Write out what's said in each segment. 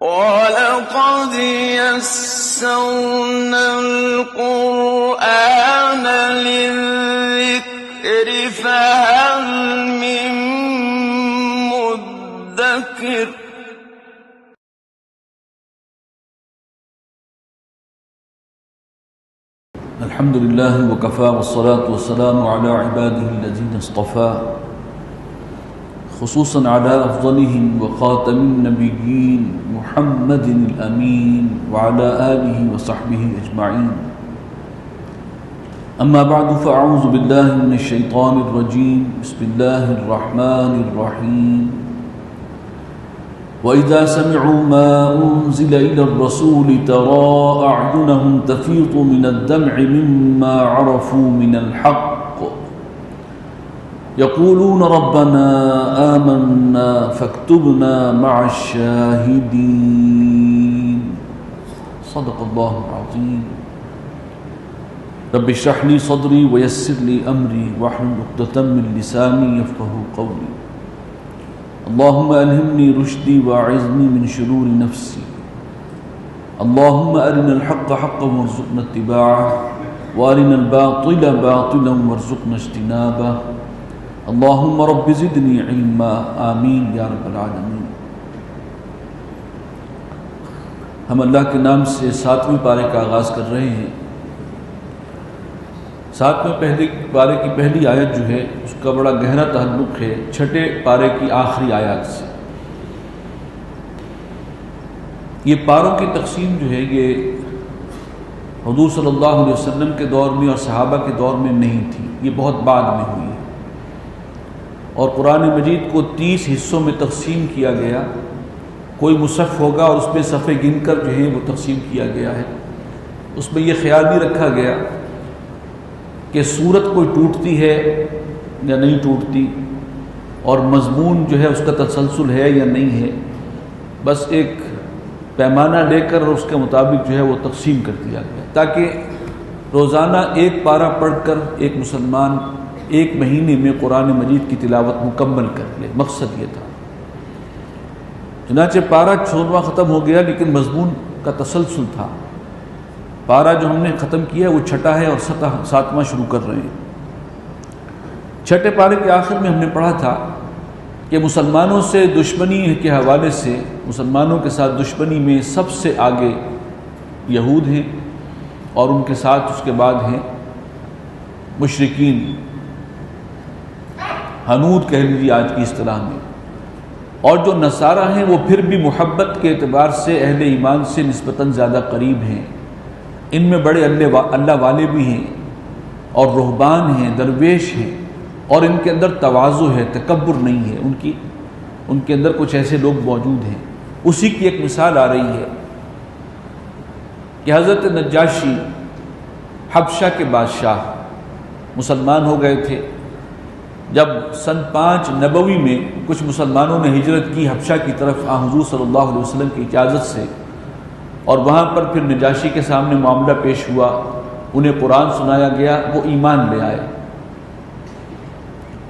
وَلَقَدْ يَسَّرْنَا الْقُرْآنَ لِلذِّكْرِ فَهَلْ مِن مُّدَّكِرٍ الحمد لله وكفى والصلاة والسلام على عباده الذين اصطفى خصوصا على أفضلهم وخاتم النبيين محمد الأمين وعلى آله وصحبه أجمعين. أما بعد فأعوذ بالله من الشيطان الرجيم. بسم الله الرحمن الرحيم. وَإِذَا سَمِعُوا مَا أُنزِلَ إِلَى الرَّسُولِ تَرَى أَعْيُنَهُمْ تَفِيضُ مِنَ الدَّمْعِ مِمَّا عَرَفُوا مِنَ الْحَقِّ يَقُولُونَ رَبَّنَا آمَنَّا فَاكْتُبْنَا مَعَ الشَّاهِدِينَ. صدق الله العظيم. رب اشرح لي صدري ويسر لي أمري واحلل عقدة من لساني يفقهوا قولي. اللهم ألهمني رشدي وأعذني من شرور نفسي. اللهم أرنا الحق حقا وارزقنا اتباعه وأرنا الباطل باطلا وارزقنا اجتنابه. اللهم رب زدني علما. آمین یا رب العالمین. ہم اللہ کے نام سے 7ویں پارے کا آغاز کر رہے ہیں. 7ویں پارے کی پہلی آیت جو ہے اس کا بڑا گہرا تعلق ہے 6 پارے کی آخری آیات سے. یہ پاروں کی تقسیم جو ہے یہ حضور صلی اللہ علیہ وسلم کے دور میں اور صحابہ کے دور میں نہیں تھی، یہ بہت بعد میں ہوئی ہے. اور قرآن مجید کو 30 حصوں میں تقسیم کیا گیا. کوئی مصحف ہوگا اور اس میں صفحے گن کر جو ہے وہ تقسیم کیا گیا ہے. اس میں یہ خیال نہیں رکھا گیا کہ سورت کوئی ٹوٹتی ہے یا نہیں ٹوٹتی اور مضمون جو ہے اس کا تسلسل ہے یا نہیں ہے. بس ایک پیمانہ لے کر اور اس کے مطابق جو ہے وہ تقسیم کر دیا گیا تاکہ روزانہ ایک پارہ پڑھ کر ایک مسلمان ایک مہینے میں قرآن مجید کی تلاوت مکمل کر لے. مقصد یہ تھا. چنانچہ پارہ 16واں ختم ہو گیا لیکن مضمون کا تسلسل تھا. پارہ جو ہم نے ختم کیا وہ 6 ہے اور 7واں شروع کر رہے ہیں. 6 پارے کے آخر میں ہم نے پڑھا تھا کہ مسلمانوں سے دشمنی کے حوالے سے مسلمانوں کے ساتھ دشمنی میں سب سے آگے یہود ہیں اور ان کے ساتھ اس کے بعد ہیں مشرکین، ہنود کہہ لیجیے آج کی اصطلاح میں. اور جو نصارہ ہیں وہ پھر بھی محبت کے اعتبار سے اہل ایمان سے نسبتاً زیادہ قریب ہیں. ان میں بڑے اللہ والے بھی ہیں اور رہبان ہیں، درویش ہیں، اور ان کے اندر تواضع ہے، تکبر نہیں ہے. ان کے اندر کچھ ایسے لوگ موجود ہیں. اسی کی ایک مثال آ رہی ہے کہ حضرت نجاشی حبشہ کے بادشاہ مسلمان ہو گئے تھے. جب سن 5 نبوی میں کچھ مسلمانوں نے ہجرت کی حبشہ کی طرف حضور صلی اللہ علیہ وسلم کی اجازت سے، اور وہاں پر پھر نجاشی کے سامنے معاملہ پیش ہوا، انہیں قرآن سنایا گیا، وہ ایمان لے آئے.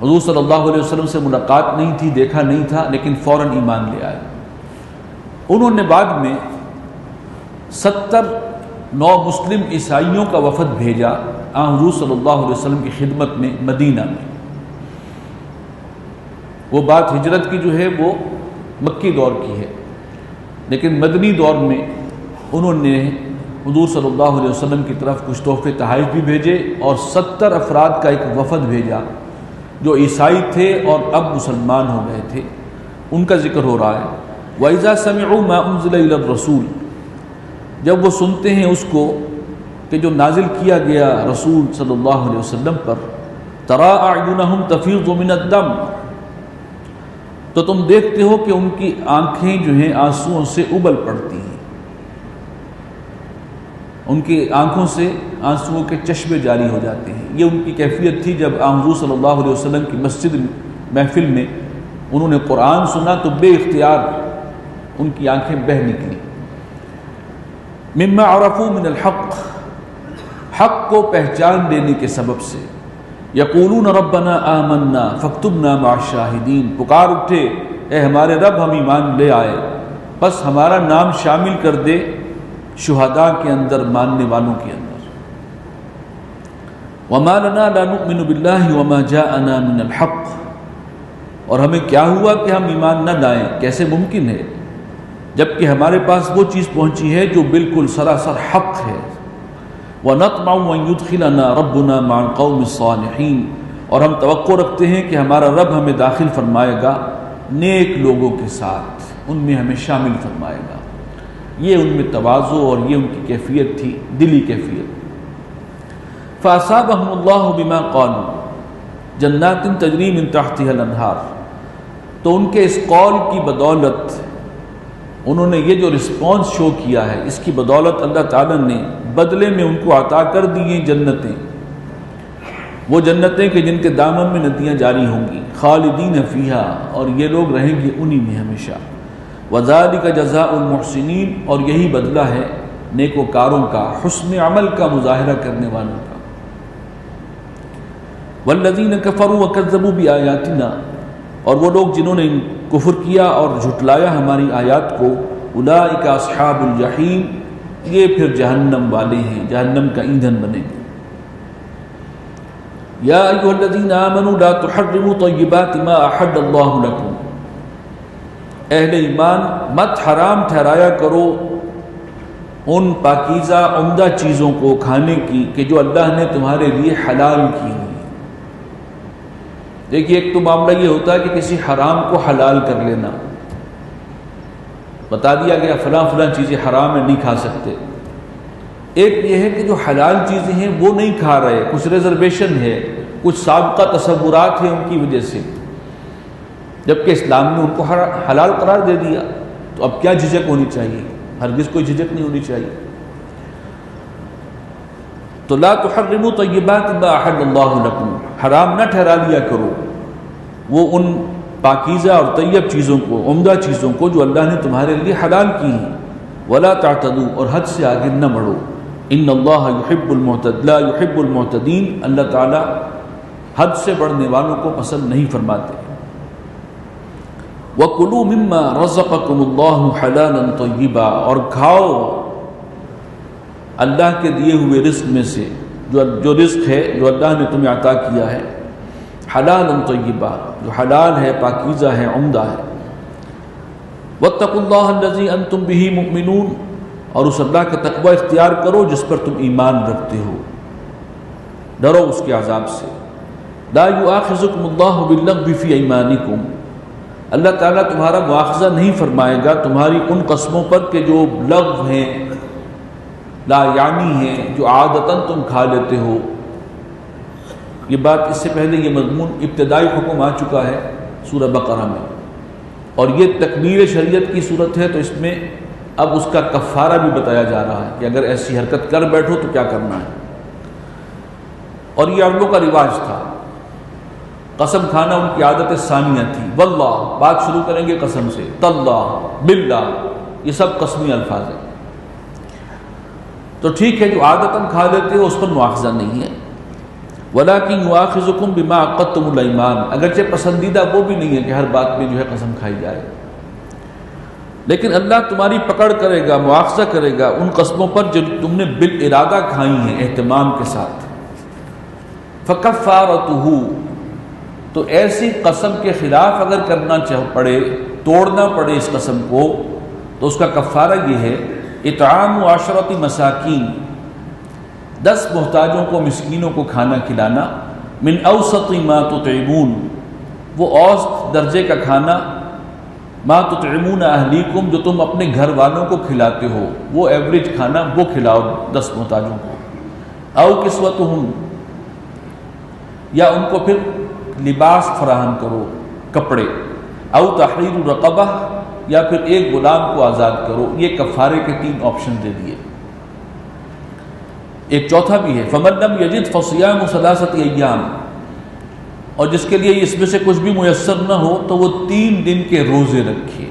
حضور صلی اللہ علیہ وسلم سے ملاقات نہیں تھی، دیکھا نہیں تھا، لیکن فوراً ایمان لے آئے. انہوں نے بعد میں 70 نو مسلم عیسائیوں کا وفد بھیجا حضور صلی اللہ علیہ وسلم کی خدمت میں مدینہ میں. وہ بات ہجرت کی جو ہے وہ مکی دور کی ہے، لیکن مدنی دور میں انہوں نے حضور صلی اللہ علیہ وسلم کی طرف کچھ تحفے تحائف بھی بھیجے اور 70 افراد کا ایک وفد بھیجا جو عیسائی تھے اور اب مسلمان ہو گئے تھے. ان کا ذکر ہو رہا ہے. وَإِذَا سَمِعُوا مَا أُنزِلَ إِلَى الرَّسُولِ، جب وہ سنتے ہیں اس کو کہ جو نازل کیا گیا رسول صلی اللہ علیہ وسلم پر، تَرَى أَعْيُنَهُمْ تَفِيضُ مِنَ الدَّمْعِ، تو تم دیکھتے ہو کہ ان کی آنکھیں جو ہیں آنسوؤں سے ابل پڑتی ہیں. ان کی آنکھوں سے آنسوؤں کے چشمے جاری ہو جاتے ہیں. یہ ان کی کیفیت تھی جب حضور صلی اللہ علیہ وسلم کی مسجد محفل میں انہوں نے قرآن سنا تو بے اختیار ان کی آنکھیں بہہ نکلی. مما عرفوا من الحق، حق کو پہچان لینے کے سبب سے. یقولون ربنا آمنا فاکتبنا مع الشاہدین، پکار اٹھے اے ہمارے رب ہم ایمان لے آئے بس ہمارا نام شامل کر دے شہداء کے اندر، ماننے والوں کے اندر۔ وَمَا لَنَا لَا نُؤْمِنُ بِاللَّهِ وَمَا جَاءَنَا مِنَ الْحَقِّ، اور ہمیں کیا ہوا کہ ہم ایمان نہ لائیں؟ کیسے ممکن ہے جبکہ ہمارے پاس وہ چیز پہنچی ہے جو بالکل سراسر حق ہے۔ وَنَطْمَعُ أَن يُدْخِلَنَا رَبُّنَا مَعَ الْقَوْمِ الصَّالِحِينَ، اور ہم توقع رکھتے ہیں کہ ہمارا رب ہمیں داخل فرمائے گا نیک لوگوں کے ساتھ، ان میں ہمیں شامل فرمائے گا۔ یہ ان میں تواضع اور یہ ان کی کیفیت تھی، دلی کیفیت۔ فَأَصَابَهُمُ اللَّهُ بِمَا قَالُوا جَنَّاتٍ تَجْرِي مِن تَحْتِهَا الْأَنْهَارُ، تو ان کے اس قول کی بدولت، انہوں نے یہ جو رسپانس شو کیا ہے، اس کی بدولت اللہ تعالیٰ نے بدلے میں ان کو عطا کر دی ہیں جنتیں، وہ جنتیں کہ جن کے دامن میں ندیاں جاری ہوں گی، خالدین فیہا، اور یہ لوگ رہیں گے انہی میں ہمیشہ۔ وَذَلِكَ جَزَاءُ الْمُحْسِنِينَ، اور یہی بدلہ ہے نیکوکاروں کا، حسن عمل کا مظاہرہ کرنے والوں کا۔ وَالَّذِينَ كَفَرُوا وَكَذَّبُوا بِآيَاتِنَا، اور وہ لوگ جنہوں نے کفر کیا اور جھٹلایا ہماری آیات کو، اولئک اصحاب الجحیم، یہ پھر جہنم والے ہیں، جہنم کا ایندھن بنیں گے۔ یا ایھا الذین آمنوا لا تحرموا طیبات ما احل اللہ لکم، اہل ایمان مت حرام ٹھہرایا کرو ان پاکیزہ عمدہ چیزوں کو کھانے کی کہ جو اللہ نے تمہارے لیے حلال کی ہوئی۔ دیکھیے ایک تو معاملہ یہ ہوتا ہے کہ کسی حرام کو حلال کر لینا، بتا دیا گیا فلاں فلاں چیزیں حرام ہیں، نہیں کھا سکتے۔ ایک یہ ہے کہ جو حلال چیزیں ہیں وہ نہیں کھا رہے، کچھ ریزرویشن ہے، کچھ سابقہ تصورات ہیں ان کی وجہ سے، جبکہ اسلام نے ان کو حلال قرار دے دیا، تو اب کیا جھجک ہونی چاہیے؟ ہرگز کوئی جھجک نہیں ہونی چاہیے۔ تو لا تحرموا طیبات ما احل اللہ لکم، حرام نہ ٹھہرا لیا کرو وہ ان پاکیزہ اور طیب چیزوں کو، عمدہ چیزوں کو جو اللہ نے تمہارے لیے حلال کی ہیں۔ ولا تعتدوا، اور حد سے آگے نہ بڑھو۔ ان اللہ لا يحب المعتدین، اللہ تعالی حد سے بڑھنے والوں کو پسند نہیں فرماتے۔ وَكُلُوا مِمَّا رَزَقَكُمُ اللَّهُ حَلَالًا طَيِّبًا، اور کھاؤ اللہ کے دیے ہوئے رزق میں سے، جو رزق ہے جو اللہ نے تمہیں عطا کیا ہے، حلالا طیبا، جو حلال ہے، پاکیزہ ہے، عمدہ ہے۔ واتقوا اللہ الذی انتم بہ مؤمنون، اور اس اللہ کا تقوی اختیار کرو جس پر تم ایمان رکھتے ہو، ڈرو اس کے عذاب سے۔ لا یؤاخذکم اللہ باللغو فی ایمانکم، اللہ تعالیٰ تمہارا مواخذہ نہیں فرمائے گا تمہاری ان قسموں پر کہ جو لغو ہیں، لا یعنی ہیں، جو عادتاً تم کھا لیتے ہو۔ یہ بات اس سے پہلے یہ مضمون ابتدائی حکم آ چکا ہے سورہ بقرہ میں، اور یہ تکمیل شریعت کی صورت ہے، تو اس میں اب اس کا کفارہ بھی بتایا جا رہا ہے کہ اگر ایسی حرکت کر بیٹھو تو کیا کرنا ہے۔ اور یہ عربوں کا رواج تھا، قسم کھانا ان کی عادت ثانیہ تھی۔ واللہ، بات شروع کریں گے قسم سے، تاللہ، باللہ، یہ سب قسمی الفاظ ہیں۔ تو ٹھیک ہے، جو عادتاً کھا لیتے ہو اس پر مواخذہ نہیں ہے۔ وَلَٰكِن يُؤَاخِذُكُم بِمَا عَقَّدتُّمُ الْأَيْمَانَ، اگرچہ پسندیدہ وہ بھی نہیں ہے کہ ہر بات میں جو ہے قسم کھائی جائے، لیکن اللہ تمہاری پکڑ کرے گا، مواخذہ کرے گا ان قسموں پر جو تم نے بالارادہ کھائی ہیں، اہتمام کے ساتھ۔ فَكَفَّارَتُهُ، تو ایسی قسم کے خلاف اگر کرنا پڑے، توڑنا پڑے اس قسم کو، تو اس کا کفارہ یہ ہے، اطعام 10 مساکین، 10 محتاجوں کو، مسکینوں کو کھانا کھلانا، من اوسط ما تطعمون، وہ اوسط درجے کا کھانا، ما تطعمون اہلیکم، جو تم اپنے گھر والوں کو کھلاتے ہو، وہ ایوریج کھانا وہ کھلاؤ 10 محتاجوں کو۔ او کسوتہم، یا ان کو پھر لباس فراہم کرو، کپڑے۔ او تحریر رقبہ، یا پھر ایک غلام کو آزاد کرو۔ یہ کفارے کے 3 آپشن دے دیے۔ ایک چوتھا بھی ہے، فمن لم یجد فصیام 3 ایام، اور جس کے لیے اس میں سے کچھ بھی میسر نہ ہو تو وہ 3 دن کے روزے رکھے۔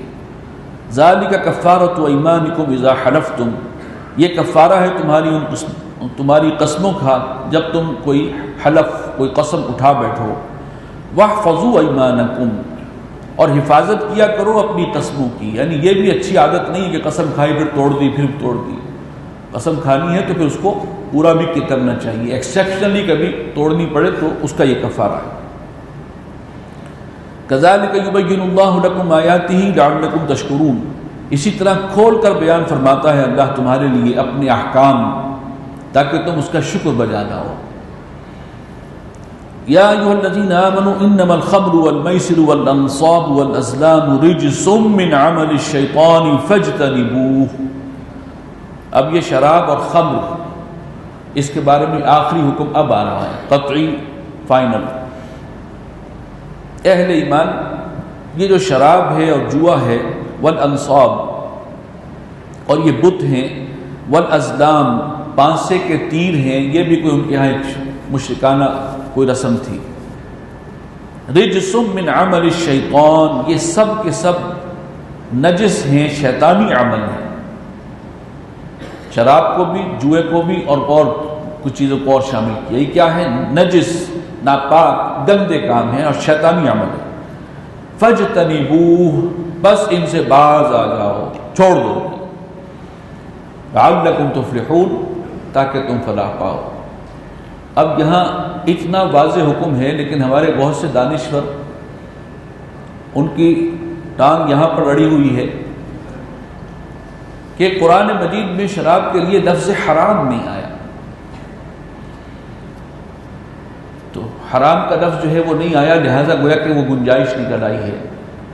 ذالک کفارۃ ایمانکم اذا حلفتم، یہ کفارہ ہے تمہاری قسموں کا جب تم کوئی حلف، کوئی قسم اٹھا بیٹھو۔ واحفظوا ایمانکم، اور حفاظت کیا کرو اپنی قسموں کی، یعنی یہ بھی اچھی عادت نہیں ہے کہ قسم کھائی پھر توڑ دی پھر توڑ دی. قسم کھانی ہے تو پھر اس کو پورا بھی کرنا چاہیے، ایکسیپشنلی کبھی توڑنی پڑے تو اس کا یہ کفارہ ہے. کذالک یبین اللہ لکم آیاتہ لعلکم تشکرون، اسی طرح کھول کر بیان فرماتا ہے اللہ تمہارے لیے اپنے احکام تاکہ تم اس کا شکر بجا لاؤ. یا ایھا الذین آمنوا انما الخمر والمیسر والانصاب والازلام رجس من عمل الشیطان فاجتنبوہ. اب یہ شراب اور خمر اس کے بارے میں آخری حکم اب آ رہا ہے، قطعی فائنل. اہل ایمان یہ جو شراب ہے اور جوا ہے، والانصاب اور یہ بت ہیں، والازلام پانسے کے تیر ہیں، یہ بھی کوئی ان کے یہاں ایک مشرکانہ کوئی رسم تھی. رجس من عمل الشیطان، یہ سب کے سب نجس ہیں، شیطانی عمل ہیں. شراب کو بھی، جوئے کو بھی اور کچھ چیزوں کو اور شامل کیا. یہ کیا ہے؟ نجس، ناپاک، گندے کام ہیں اور شیطانی عمل ہے. فاجتنبوہ، بس ان سے باز آ جاؤ، چھوڑ دو. لعلکم تفلحون، تاکہ تم فلاح پاؤ. اب یہاں اتنا واضح حکم ہے، لیکن ہمارے بہت سے دانشور ان کی ٹانگ یہاں پر اڑی ہوئی ہے کہ قرآن مجید میں شراب کے لیے لفظ حرام نہیں آیا، تو حرام کا لفظ جو ہے وہ نہیں آیا، لہذا گویا کہ وہ گنجائش نکل آئی ہے.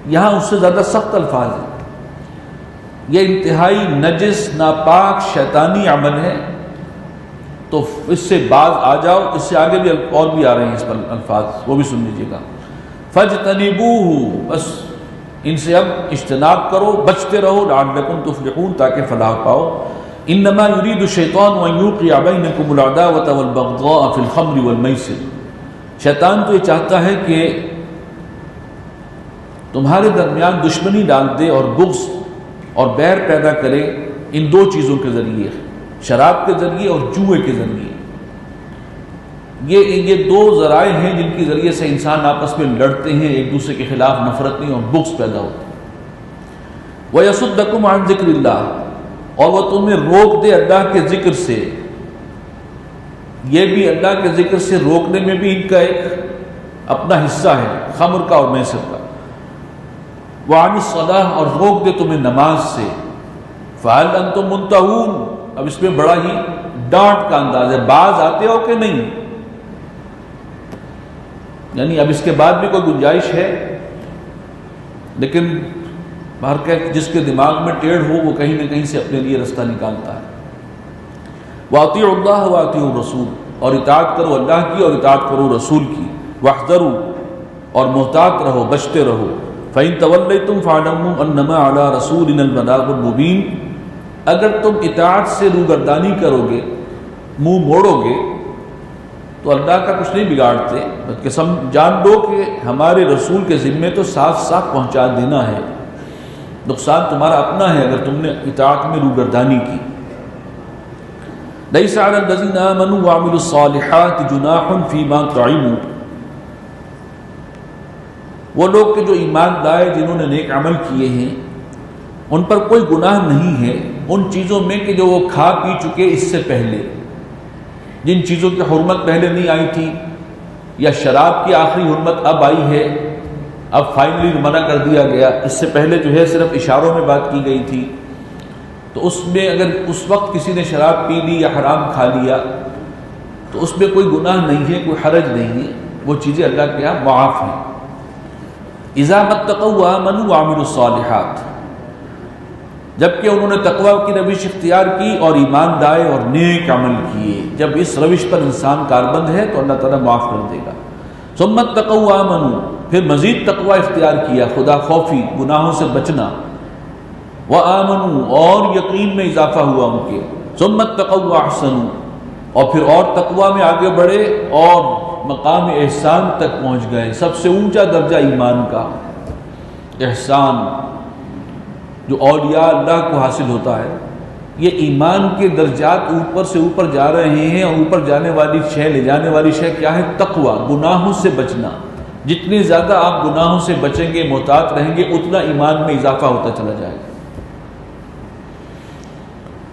یہاں اس سے زیادہ سخت الفاظ ہیں. یہ انتہائی نجس، ناپاک، شیطانی عمل ہے، تو اس سے باز آ جاؤ. اس سے آگے بھی اور بھی آ رہے ہیں اس پر الفاظ، وہ بھی سن لیجیے گا. فاجتنبوہ، بس ان سے اب اجتناب کرو، بچتے رہو. لعلکم تفلحون، تاکہ فلاح پاؤ. انما یرید الشیطان ان یوقع بینکم العداوۃ والبغضاء فی الخمر والمیسر. شیطان تو یہ چاہتا ہے کہ تمہارے درمیان دشمنی ڈال دے اور بغض اور بیر پیدا کرے ان دو چیزوں کے ذریعے، شراب کے ذریعے اور جوئے کے ذریعے. یہ دو ذرائع ہیں جن کے ذریعے سے انسان آپس میں لڑتے ہیں، ایک دوسرے کے خلاف نفرتیں اور بغض پیدا ہوتے ہیں. وَيَصُدَّكُمْ عَنْ ذِكْرِ اللَّهِ، اور وہ تمہیں روک دے اللہ کے ذکر سے. یہ بھی اللہ کے ذکر سے روکنے میں بھی ان کا ایک اپنا حصہ ہے، خمر کا اور میسر کا. وَعَنِ الصَّلَاةِ، اور روک دے تمہیں نماز سے. فَهَلْ أَنْتُمْ مُنْتَهُونَ، اب اس میں بڑا ہی ڈانٹ کا انداز ہے، باز آتے ہو کہ نہیں؟ یعنی اب اس کے بعد بھی کوئی گنجائش ہے، لیکن باہر کہ جس کے دماغ میں ٹیڑھ ہو وہ کہیں نہ کہیں سے اپنے لیے رستہ نکالتا ہے. وَأَطِيعُوا اللَّهَ وَأَطِيعُوا الرَّسُولَ، اور اطاعت کرو اللہ کی اور اطاعت کرو رسول کی. وَاحْذَرُوا، اور محتاط رہو، بچتے رہو. فَإِن تَوَلَّيْتُمْ فَاعْلَمُوا أَنَّمَا عَلَىٰ رَسُولِنَا الْبَلَاغُ الْمُبِينُ، اگر تم اطاعت سے روگردانی کرو گے، منہ موڑو گے، تو اللہ کا کچھ نہیں بگاڑتے، بلکہ جان لو کہ ہمارے رسول کے ذمے تو صاف صاف پہنچا دینا ہے. نقصان تمہارا اپنا ہے اگر تم نے اطاعت میں روگردانی کی. لَيْسَ عَلَى الَّذِينَ آمَنُوا وَعَمِلُوا الصَّالِحَاتِ جُنَاحٌ فِيمَا طُعِمُوا، وہ لوگ کہ جو ایمان لائے جنہوں نے نیک عمل کیے ہیں ان پر کوئی گناہ نہیں ہے ان چیزوں میں کہ جو وہ کھا پی چکے اس سے پہلے. جن چیزوں کی حرمت پہلے نہیں آئی تھی، یا شراب کی آخری حرمت اب آئی ہے، اب فائنلی منع کر دیا گیا. اس سے پہلے جو ہے صرف اشاروں میں بات کی گئی تھی، تو اس میں اگر اس وقت کسی نے شراب پی لی یا حرام کھا لیا تو اس میں کوئی گناہ نہیں ہے، کوئی حرج نہیں ہے، وہ چیزیں اللہ کے یہاں معاف ہیں. اذا متقوا وآمنوا وعملوا الصالحات، جبکہ انہوں نے تقوی کی روش اختیار کی اور ایمان لائے اور نیک عمل کیے. جب اس روش پر انسان کاربند ہے تو اللہ تعالیٰ معاف کر دے گا. ثم اتقوا وآمنوا، پھر مزید تقوی اختیار کیا، خدا خوفی، گناہوں سے بچنا. وآمنوا، اور یقین میں اضافہ ہوا ان کے. ثم اتقوا واحسنوا، اور پھر اور تقوی میں آگے بڑھے اور مقام احسان تک پہنچ گئے. سب سے اونچا درجہ ایمان کا احسان جو اولیاء اللہ کو حاصل ہوتا ہے. یہ ایمان کے درجات اوپر سے اوپر جا رہے ہیں، اور اوپر جانے والی شے، لے جانے والی شے کیا ہے؟ تقوی، گناہوں سے بچنا، جتنی زیادہ آپ گناہوں سے بچیں گے، محتاط رہیں گے، اتنا ایمان میں اضافہ ہوتا چلا جائے گا۔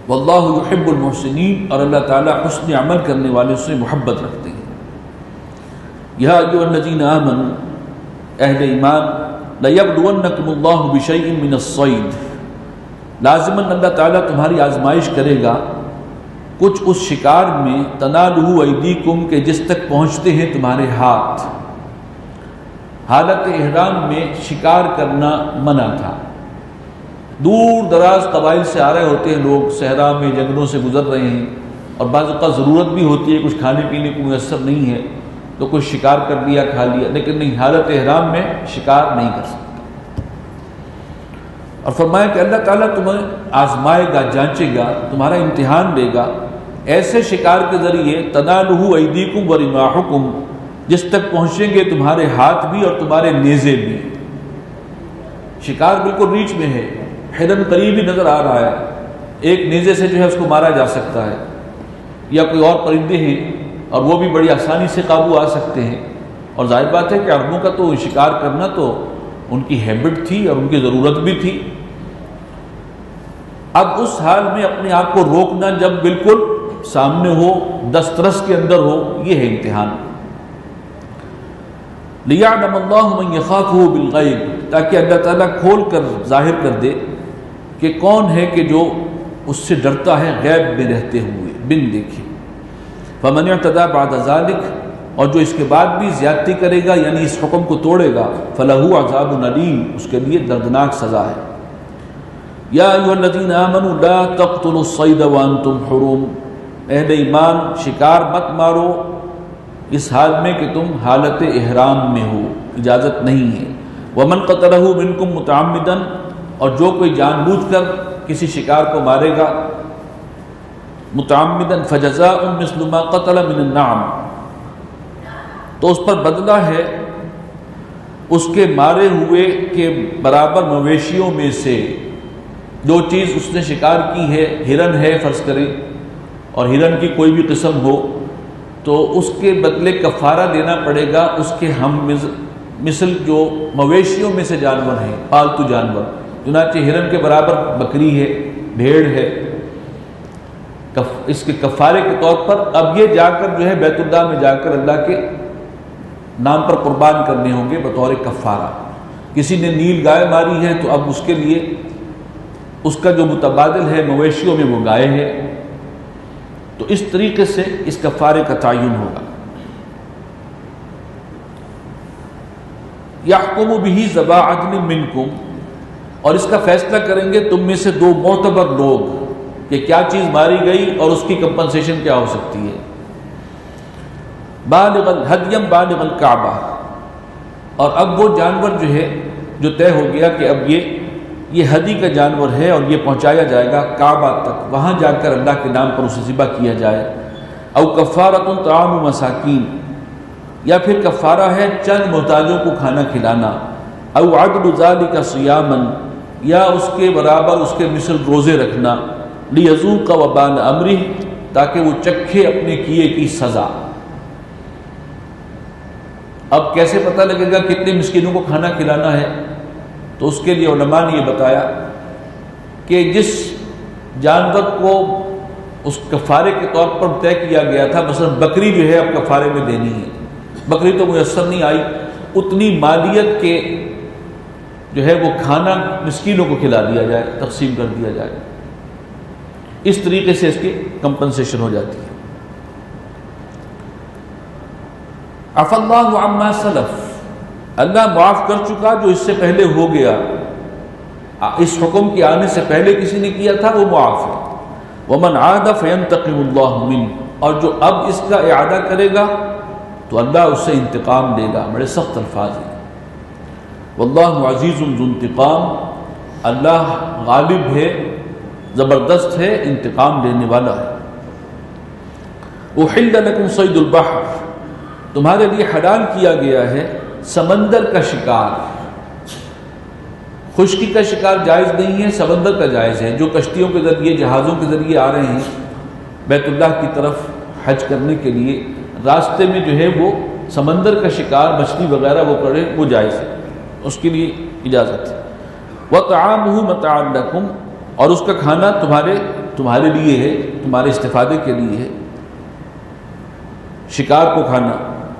واللہ یحب المحسنین، اور اللہ تعالیٰ حسن عمل کرنے والے سے محبت رکھتے ہیں۔ یا ایھا الذین آمنوا، اہل ایمان، لیبلونکم اللہ بشیء من الصید، لازماً اللہ تعالیٰ تمہاری آزمائش کرے گا کچھ اس شکار میں، تنالہ ایدیکم، کہ جس تک پہنچتے ہیں تمہارے ہاتھ۔ حالت احرام میں شکار کرنا منع تھا۔ دور دراز قبائل سے آ رہے ہوتے ہیں لوگ، صحرا میں جنگلوں سے گزر رہے ہیں، اور بعض اوقات ضرورت بھی ہوتی ہے، کچھ کھانے پینے کو میسر نہیں ہے تو کچھ شکار کر لیا، کھا لیا، لیکن نہیں، حالت احرام میں شکار نہیں کر سکتا۔ اور فرمایا کہ اللہ تعالیٰ تمہیں آزمائے گا، جانچے گا، تمہارا امتحان لے گا ایسے شکار کے ذریعے، تنالہ ایدیکم ورماحکم، جس تک پہنچیں گے تمہارے ہاتھ بھی اور تمہارے نیزے بھی۔ شکار بالکل ریچ میں ہے، ہرن قریب ہی نظر آ رہا ہے، ایک نیزے سے جو ہے اس کو مارا جا سکتا ہے، یا کوئی اور پرندے ہیں اور وہ بھی بڑی آسانی سے قابو آ سکتے ہیں۔ اور ظاہر بات ہے کہ عربوں کا تو شکار کرنا تو ان کی ہیبٹ تھی اور ان کی ضرورت بھی تھی۔ اب اس حال میں اپنے آپ کو روکنا جب بالکل سامنے ہو، دسترس کے اندر ہو، یہ ہے امتحان۔ لِيَعْلَمَ اللَّهُ مَنْ يَخَافُهُ بِالْغَيْبِ، تاکہ اللہ تعالیٰ کھول کر ظاہر کر دے کہ کون ہے کہ جو اس سے ڈرتا ہے غیب میں رہتے ہوئے، بن دیکھے۔ فَمَنْ اعْتَدَى بَعْدَ ذَلِكَ، اور جو اس کے بعد بھی زیادتی کرے گا، یعنی اس حکم کو توڑے گا، فَلَهُ عَذَابٌ أَلِيمٌ، اس کے لیے دردناک سزا ہے۔ یا ایھا الذین آمنوا لا تقتلوا الصید وانتم حرم، اہل ایمان، شکار مت مارو اس حال میں کہ تم حالت احرام میں ہو، اجازت نہیں ہے۔ ومن قتلہ منکم متعمدا، اور جو کوئی جان بوجھ کر کسی شکار کو مارے گا، متعمدا، فجزاء مثل ما قتل من النعم، تو اس پر بدلہ ہے اس کے مارے ہوئے کے برابر مویشیوں میں سے۔ جو چیز اس نے شکار کی ہے، ہرن ہے فرض کریں، اور ہرن کی کوئی بھی قسم ہو، تو اس کے بدلے کفارہ دینا پڑے گا اس کے ہم مثل جو مویشیوں میں سے جانور ہیں، پالتو جانور، چنانچہ ہرن کے برابر بکری ہے، بھیڑ ہے، اس کے کفارے کے طور پر اب یہ جا کر جو ہے بیت اللہ میں جا کر اللہ کے نام پر قربان کرنے ہوں گے بطور کفارہ۔ کسی نے نیل گائے ماری ہے تو اب اس کے لیے اس کا جو متبادل ہے مویشیوں میں وہ گائے ہے، تو اس طریقے سے اس کفارے کا تعین ہوگا۔ یحکم بہ ذوی عدل منکم، اور اس کا فیصلہ کریں گے تم میں سے دو معتبر لوگ کہ کیا چیز ماری گئی اور اس کی کمپنسیشن کیا ہو سکتی ہے۔ بالغ الہدیم بالغ الکعبہ، اور اب وہ جانور جو ہے جو طے ہو گیا کہ اب یہ ہدی کا جانور ہے اور یہ پہنچایا جائے گا کعبہ تک، وہاں جا کر اللہ کے نام پر اسے ذبح کیا جائے۔ او کفارۃ طعام مساکین، یا پھر کفارہ ہے چند محتاجوں کو کھانا کھلانا۔ او عدل ذلک صیاما، یا اس کے برابر اس کے مثل روزے رکھنا۔ لیذوق وبال امرہ، تاکہ وہ چکھے اپنے کیے کی سزا۔ اب کیسے پتہ لگے گا کتنے مسکینوں کو کھانا کھلانا ہے؟ تو اس کے لیے علماء نے یہ بتایا کہ جس جانور کو اس کفارے کے طور پر طے کیا گیا تھا، مثلا بکری جو ہے اب کفارے میں دینی ہے، بکری تو میسر نہیں آئی، اتنی مالیت کے جو ہے وہ کھانا مسکینوں کو کھلا دیا جائے، تقسیم کر دیا جائے، اس طریقے سے اس کی کمپنسیشن ہو جاتی ہے۔ عفا اللہ عما سلف، اللہ معاف کر چکا جو اس سے پہلے ہو گیا، اس حکم کے آنے سے پہلے کسی نے کیا تھا وہ معاف ہے۔ ومن عاد فینتقم اللہ منہ، اور جو اب اس کا اعادہ کرے گا تو اللہ اس سے انتقام لے گا۔ بڑے سخت الفاظ ہیں۔ واللہ عزیز ذو انتقام، اللہ غالب ہے، زبردست ہے، انتقام لینے والا ہے۔ احل لکم صید البحر، تمہارے لیے حلال کیا گیا ہے سمندر کا شکار۔ خشکی کا شکار جائز نہیں ہے، سمندر کا جائز ہے۔ جو کشتیوں کے ذریعے، جہازوں کے ذریعے آ رہے ہیں بیت اللہ کی طرف حج کرنے کے لیے، راستے میں جو ہے وہ سمندر کا شکار مچھلی وغیرہ وہ کرے وہ جائز ہے، اس کے لیے اجازت ہے۔ وَطَعَامُهُ مَتَاعًا لَكُمْ، اور اس کا کھانا تمہارے لیے ہے، تمہارے استفادے کے لیے ہے، شکار کو کھانا۔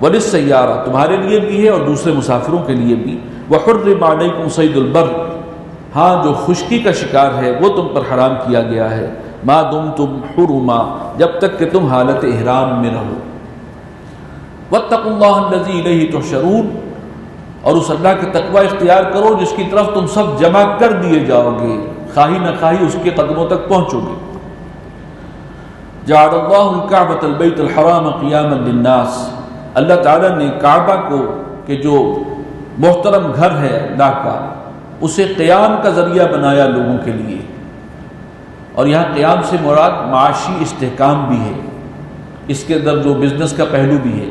وَلِلسَّيَّارَةِ، تمہارے لیے بھی ہے اور دوسرے مسافروں کے لیے بھی۔ وَحُرِّمَ عَلَيْكُمْ صَيْدُ الْبَرِّ، ہاں جو خشکی کا شکار ہے وہ تم پر حرام کیا گیا ہے، مَا دُمْتُمْ حُرُمًا، جب تک کہ تم حالت احرام میں رہو۔ وَاتَّقُوا اللَّهَ الَّذِي إِلَيْهِ تُحْشَرُونَ، اور اس اللہ کا تقوی اختیار کرو جس کی طرف تم سب جمع کر دیے جاؤ گے، خواہی نہ خواہی اس کے قدموں تک پہنچو گے۔ جعل اللہ الکعبۃ البیت الحرام قیاما للناس، اللہ تعالیٰ نے کعبہ کو کہ جو محترم گھر ہے اللہ کا، اسے قیام کا ذریعہ بنایا لوگوں کے لیے، اور یہاں قیام سے مراد معاشی استحکام بھی ہے، اس کے اندر جو بزنس کا پہلو بھی ہے۔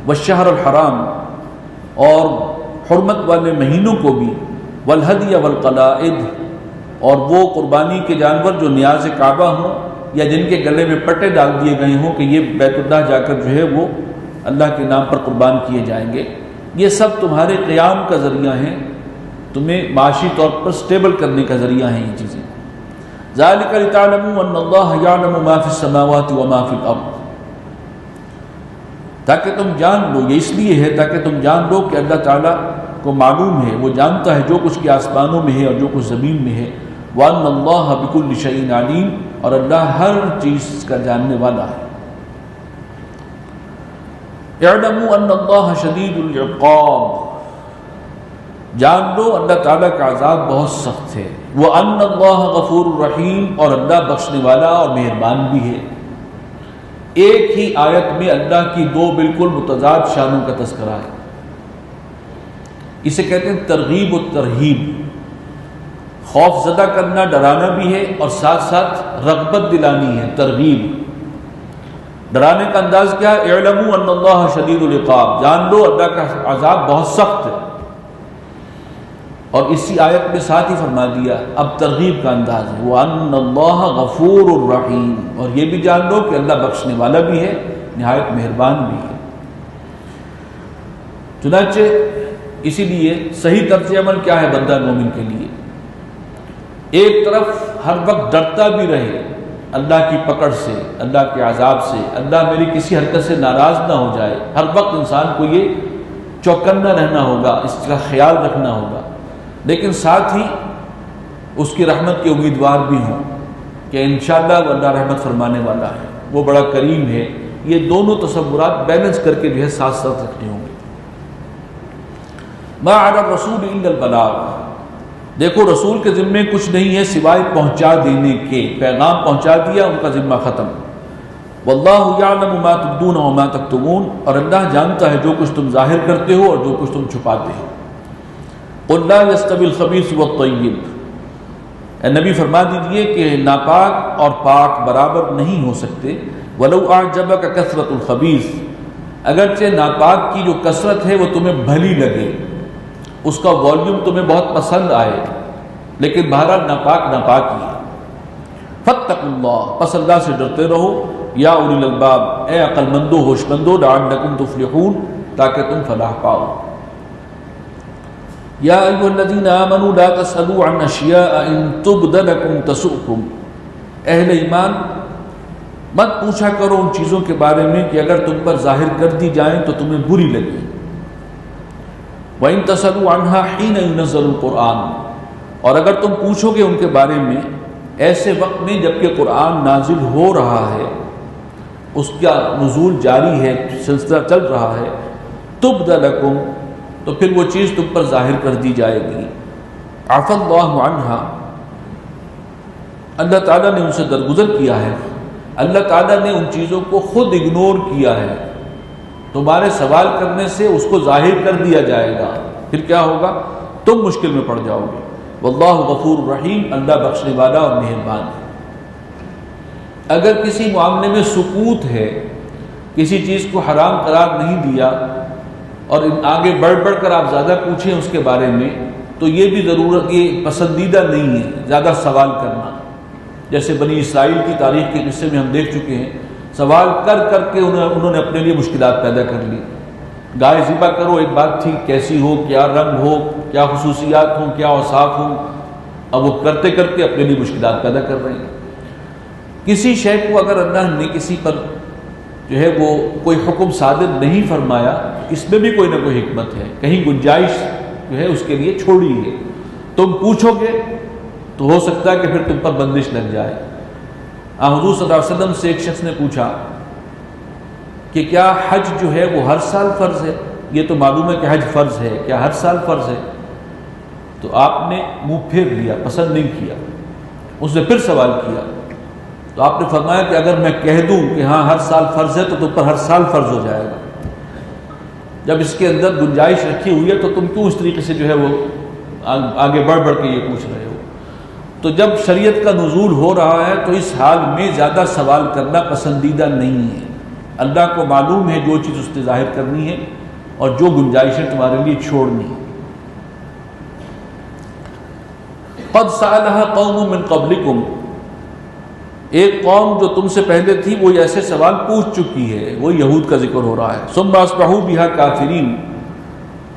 والشہر الحرام، اور حرمت والے مہینوں کو بھی، والہدی والقلائد، اور وہ قربانی کے جانور جو نیاز کعبہ ہوں یا جن کے گلے میں پٹے ڈال دیے گئے ہوں کہ یہ بیت اللہ جا کر جو ہے وہ اللہ کے نام پر قربان کیے جائیں گے، یہ سب تمہارے قیام کا ذریعہ ہیں، تمہیں معاشی طور پر سٹیبل کرنے کا ذریعہ ہیں یہ چیزیں۔ ذالک لتعلموا ان اللہ یعلم ما فی السماوات وما فی الارض، تاکہ تم جان لو، یہ اس لیے ہے تاکہ تم جان لو کہ اللہ تعالیٰ کو معلوم ہے، وہ جانتا ہے جو کچھ کے آسمانوں میں ہے اور جو کچھ زمین میں ہے۔ وَأَنَّ اللَّهَ بِكُلِّ شَيْءٍ عَلِيمٌ، اور اللہ ہر چیز کا جاننے والا ہے۔ اعلموا ان اللہ شدید العقاب، جان لو اللہ تعالیٰ کا عذاب بہت سخت ہے۔ وَأَنَّ اللَّهَ غَفُورٌ رَحِيمٌ، اور اللہ بخشنے والا اور مہربان بھی ہے۔ ایک ہی آیت میں اللہ کی دو بالکل متضاد شانوں کا تذکرہ ہے، اسے کہتے ہیں ترغیب و ترہیب، خوف زدہ کرنا، ڈرانا بھی ہے اور ساتھ ساتھ رغبت دلانی ہے، ترغیب۔ ڈرانے کا انداز کیا ہے؟ اعلموا ان اللہ شدید العقاب، جان لو اللہ کا عذاب بہت سخت ہے، اور اسی آیت میں ساتھ ہی فرما دیا اب ترغیب کا انداز ہے، وَأَنَّ اللَّهَ غَفُورٌ رَحِيمٌ، اور یہ بھی جان لو کہ اللہ بخشنے والا بھی ہے، نہایت مہربان بھی ہے۔ چنانچہ اسی لیے صحیح طرز عمل کیا ہے بندہ مومن کے لیے؟ ایک طرف ہر وقت ڈرتا بھی رہے اللہ کی پکڑ سے، اللہ کے عذاب سے، اللہ میری کسی حرکت سے ناراض نہ ہو جائے، ہر وقت انسان کو یہ چوکنا رہنا ہوگا، اس کا خیال رکھنا ہوگا، لیکن ساتھ ہی اس کی رحمت کے امیدوار بھی ہوں کہ انشاءاللہ وہ اللہ رحمت فرمانے والا ہے، وہ بڑا کریم ہے۔ یہ دونوں تصورات بیلنس کر کے جو ہے ساتھ ساتھ رکھنے ہوں گے۔ ما علی الرسول الا البلاغ، دیکھو رسول کے ذمے کچھ نہیں ہے سوائے پہنچا دینے کے، پیغام پہنچا دیا، ان کا ذمہ ختم۔ واللہ یعلم ما تبدون وما تکتمون، اور اللہ جانتا ہے جو کچھ تم ظاہر کرتے ہو اور جو کچھ تم چھپاتے ہو۔ قل لا يستوي الخبيث والطيب، اے نبی فرما دیجئے کہ ناپاک اور پاک برابر نہیں ہو سکتے۔ ولو اعجبك كثرة الخبيث، اگرچہ ناپاک کی جو کثرت ہے وہ تمہیں بھلی لگے، اس کا والیوم تمہیں بہت پسند آئے، لیکن بہرحال ناپاک ناپاک ہی ہے۔ فاتقوا اللہ، پس اللہ سے ڈرتے رہو، یا اولی الالباب، اے عقل مندو ہوش مندو، لعلکم تفلحون، تاکہ تم فلاح پاؤ۔ یا ایھا الذین آمنوا لا تسألوا عن اشیاء ان تبد لکم تسؤکم، اہل ایمان مت پوچھا کرو ان چیزوں کے بارے میں کہ اگر تم پر ظاہر کر دی جائیں تو تمہیں بری لگے۔ وَإِن تَسْأَلُوا عَنْهَا حِينَ يُنَزَّلُ الْقُرْآنُ، اور اگر تم پوچھو گے ان کے بارے میں ایسے وقت میں جبکہ قرآن نازل ہو رہا ہے، اس کا نزول جاری ہے، سلسلہ چل رہا ہے، تُبْدَ لَكُمْ، تو پھر وہ چیز تم پر ظاہر کر دی جائے گی۔ عَفَا اللَّهُ عَنْهَا، اللہ تعالیٰ نے ان سے درگزر کیا ہے، اللہ تعالیٰ نے ان چیزوں کو خود اگنور کیا ہے، تمہارے سوال کرنے سے اس کو ظاہر کر دیا جائے گا، پھر کیا ہوگا؟ تم مشکل میں پڑ جاؤ گے۔ واللہ غفور رحیم، اللہ بخشنے والا اور مہربان ہے۔ اگر کسی معاملے میں سکوت ہے، کسی چیز کو حرام قرار نہیں دیا اور آگے بڑھ بڑھ کر آپ زیادہ پوچھیں اس کے بارے میں، تو یہ بھی ضرورت، یہ پسندیدہ نہیں ہے زیادہ سوال کرنا۔ جیسے بنی اسرائیل کی تاریخ کے قصے میں ہم دیکھ چکے ہیں، سوال کر کر کے انہوں نے اپنے لیے مشکلات پیدا کر لی۔ گائے ذبح کرو ایک بات تھی، کیسی ہو، کیا رنگ ہو، کیا خصوصیات ہوں، کیا اوصاف ہوں، اب وہ کرتے کرتے اپنے لیے مشکلات پیدا کر رہے ہیں۔ کسی شے کو اگر اللہ نے کسی پر جو ہے وہ کوئی حکم صادر نہیں فرمایا، اس میں بھی کوئی نہ کوئی حکمت ہے، کہیں گنجائش جو ہے اس کے لیے چھوڑی ہے۔ تم پوچھو گے تو ہو سکتا ہے کہ پھر تم پر بندش لگ جائے۔ حضور صلی اللہ علیہ وسلم سے ایک شخص نے پوچھا کہ کیا حج جو ہے وہ ہر سال فرض ہے؟ یہ تو معلوم ہے کہ حج فرض ہے، کیا ہر سال فرض ہے؟ تو آپ نے منہ پھیر لیا، پسند نہیں کیا۔ اس نے پھر سوال کیا تو آپ نے فرمایا کہ اگر میں کہہ دوں کہ ہاں ہر سال فرض ہے تو تم پر ہر سال فرض ہو جائے گا۔ جب اس کے اندر گنجائش رکھی ہوئی ہے تو تم کیوں اس طریقے سے جو ہے وہ آگے بڑھ بڑھ کے یہ پوچھ رہے ہو؟ تو جب شریعت کا نزول ہو رہا ہے تو اس حال میں زیادہ سوال کرنا پسندیدہ نہیں ہے۔ اللہ کو معلوم ہے جو چیز اس نے ظاہر کرنی ہے اور جو گنجائشیں تمہارے لیے چھوڑنی ہے۔ قد سألها قوم من قبلکم، ایک قوم جو تم سے پہلے تھی وہ ایسے سوال پوچھ چکی ہے، وہ یہود کا ذکر ہو رہا ہے۔ ثم اصبحوا بها کافرین،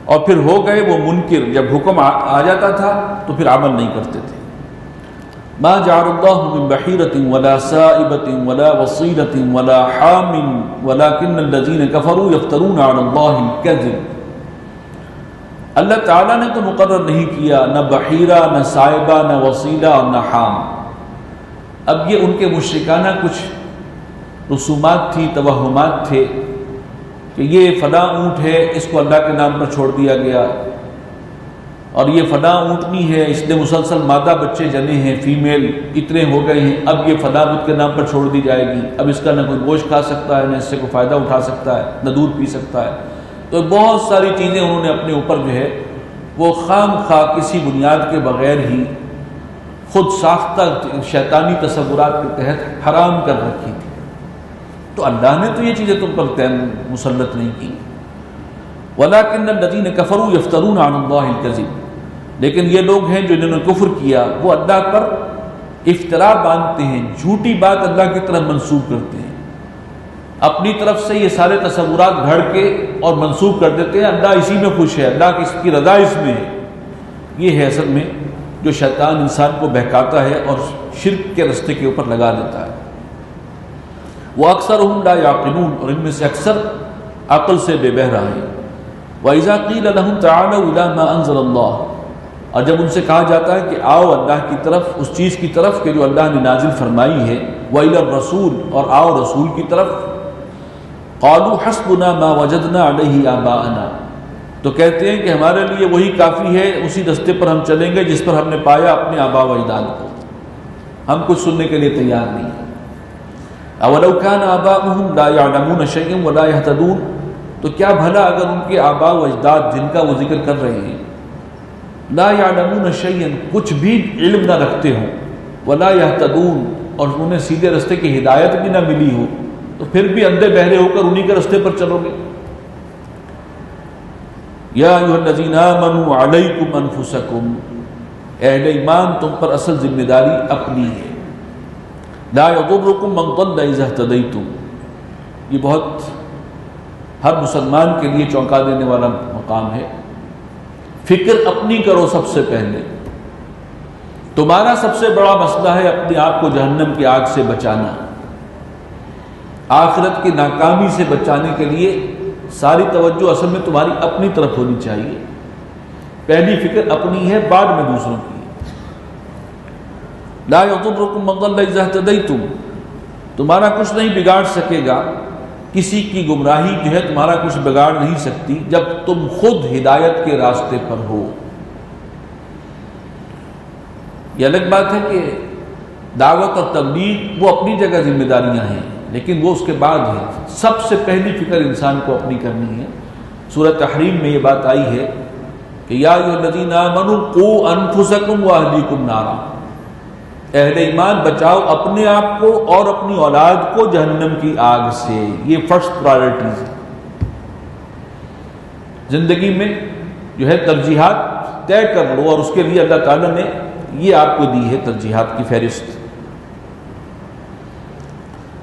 اور پھر ہو گئے وہ منکر، جب حکم آ جاتا تھا تو پھر عمل نہیں کرتے تھے۔ ما جعل اللہ من بحیرۃ ولا سائبۃ ولا وصیلۃ ولا حام ولکن الذین کفروا یفترون علی اللہ الکذب، اللہ تعالیٰ نے تو مقرر نہیں کیا نہ بحیرہ، نہ سائبہ، نہ وصیلہ اور نہ حام۔ اب یہ ان کے مشرکانہ کچھ رسومات تھی، توہمات تھے کہ یہ فلاں اونٹ ہے، اس کو اللہ کے نام پر چھوڑ دیا گیا، اور یہ فلاں اونٹنی ہے، اس نے مسلسل مادہ بچے جنے ہیں، فیمیل اتنے ہو گئے ہیں، اب یہ فلاں بت کے نام پر چھوڑ دی جائے گی، اب اس کا نہ کوئی گوشت کھا سکتا ہے، نہ اس سے کوئی فائدہ اٹھا سکتا ہے، نہ دودھ پی سکتا ہے۔ تو بہت ساری چیزیں انہوں نے اپنے اوپر جو ہے وہ خام خواہ کسی بنیاد کے بغیر ہی خود ساختہ شیطانی تصورات کے تحت حرام کر رکھی تھی۔ تو اللہ نے تو یہ چیزیں تم پر مسلط نہیں کی۔ وَلَكِنَّ الَّذِينَ كَفَرُوا يَفْتَرُونَ عَلَى اللَّهِ الْكَذِبَ، لیکن یہ لوگ ہیں جو جنہوں نے کفر کیا وہ اللہ پر افطرا باندھتے ہیں، جھوٹی بات اللہ کی طرف منسوب کرتے ہیں، اپنی طرف سے یہ سارے تصورات گھڑ کے اور منسوب کر دیتے ہیں اللہ اسی میں خوش ہے، اللہ کی رضا اس میں ہے۔ یہ ہے اصل میں جو شیطان انسان کو بہکاتا ہے اور شرک کے رستے کے اوپر لگا دیتا ہے۔ وَأَكْثَرُهُمْ لَا يَعْقِلُونَ، اور ان میں سے اکثر عقل سے بے بہرا ہیں۔ وَإِذَا قِيلَ لَهُمْ تَعَالَوْا إِلَىٰ مَا أَنزَلَ اللَّهُ، اور جب ان سے کہا جاتا ہے کہ آؤ اللہ کی طرف، اس چیز کی طرف کہ جو اللہ نے نازل فرمائی ہے، وَإِلَى الرَّسُولِ، اور آؤ رسول کی طرف، قَالُوا حَسْبُنَا مَا وَجَدْنَا عَلَيْهِ آبَاءَنَا، تو کہتے ہیں کہ ہمارے لیے وہی کافی ہے، اسی رستے پر ہم چلیں گے جس پر ہم نے پایا اپنے آباء و اجداد کو، ہم کچھ سننے کے لیے تیار نہیں ہیں۔ اولو کان آباؤہم لا یعلمون شیئا ولا یہتدون، تو کیا بھلا اگر ان کے آباء و اجداد جن کا وہ ذکر کر رہے ہیں لا یعلمون شیئا، کچھ بھی علم نہ رکھتے ہوں، ولا یہتدون، اور انہیں سیدھے رستے کی ہدایت بھی نہ ملی ہو، تو پھر بھی اندھے بہرے ہو کر انہی کے رستے پر چلو گے۔ یا ایھا الذین آمنوا علیکم انفسکم، اہل ایمان تم پر اصل ذمہ داری اپنی ہے۔ لا یضرکم من ضل اذا اہتدیتم، یہ بہت ہر مسلمان کے لیے چونکا دینے والا مقام ہے۔ فکر اپنی کرو سب سے پہلے، تمہارا سب سے بڑا مسئلہ ہے اپنے آپ کو جہنم کی آگ سے بچانا، آخرت کی ناکامی سے بچانے کے لیے ساری توجہ اصل میں تمہاری اپنی طرف ہونی چاہیے۔ پہلی فکر اپنی ہے، بعد میں دوسروں کی۔ لا یضرکم من ضل اذا اہتدیتم، تمہارا کچھ نہیں بگاڑ سکے گا، کسی کی گمراہی جو ہے تمہارا کچھ بگاڑ نہیں سکتی جب تم خود ہدایت کے راستے پر ہو۔ یہ الگ بات ہے کہ دعوت اور تبلیغ وہ اپنی جگہ ذمہ داریاں ہیں، لیکن وہ اس کے بعد ہے۔ سب سے پہلی فکر انسان کو اپنی کرنی ہے۔ سورہ تحریم میں یہ بات آئی ہے کہ یا ایھا الذین آمنوا قوا انفسکم واہلیکم نارا، اہل ایمان بچاؤ اپنے آپ کو اور اپنی اولاد کو جہنم کی آگ سے، یہ فرسٹ پرائرٹیز ہے۔ زندگی میں جو ہے ترجیحات طے کر لو، اور اس کے لیے اللہ تعالیٰ نے یہ آپ کو دی ہے ترجیحات کی فہرست۔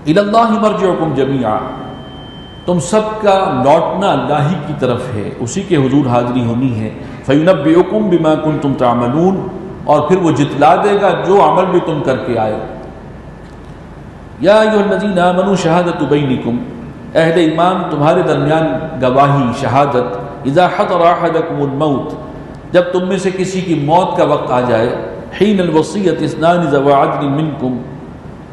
الی اللہ مرجعکم جمیعا، تم سب کا لوٹنا اللہ ہی کی طرف ہے، اسی کے حضور حاضری ہونی ہے۔ فَيُنَبِّئُكُم بِمَا كُنتُمْ تَعْمَلُونَ، اور پھر وہ جتلا دے گا جو عمل بھی تم کر کے آئے۔ یا ایھا الذین آمنوا شہادۃ بینکم، اہل ایمان تمہارے درمیان گواہی شہادت، اذا حضر احدکم الموت، جب تم میں سے کسی کی موت کا وقت آ جائے، حین الوصیۃ اثنان ذوی عدل منکم،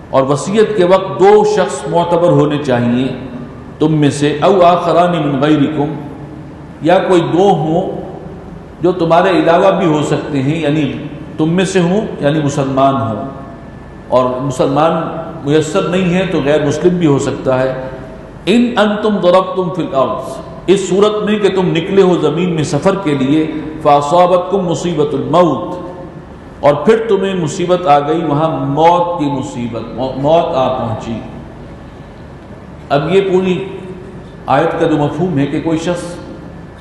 اور وصیت کے وقت دو شخص معتبر ہونے چاہیے تم میں سے، او آخران من غیرکم، یا کوئی دو ہوں جو تمہارے علاوہ بھی ہو سکتے ہیں، یعنی تم میں سے ہوں یعنی مسلمان ہوں، اور مسلمان میسر نہیں ہے تو غیر مسلم بھی ہو سکتا ہے۔ ان انتم ضربتم فی الارض، اس صورت میں کہ تم نکلے ہو زمین میں سفر کے لیے، فاصابتکم مصیبت الموت، اور پھر تمہیں مصیبت آ گئی، وہاں موت کی مصیبت، موت آ پہنچی۔ اب یہ پوری آیت کا جو مفہوم ہے کہ کوئی شخص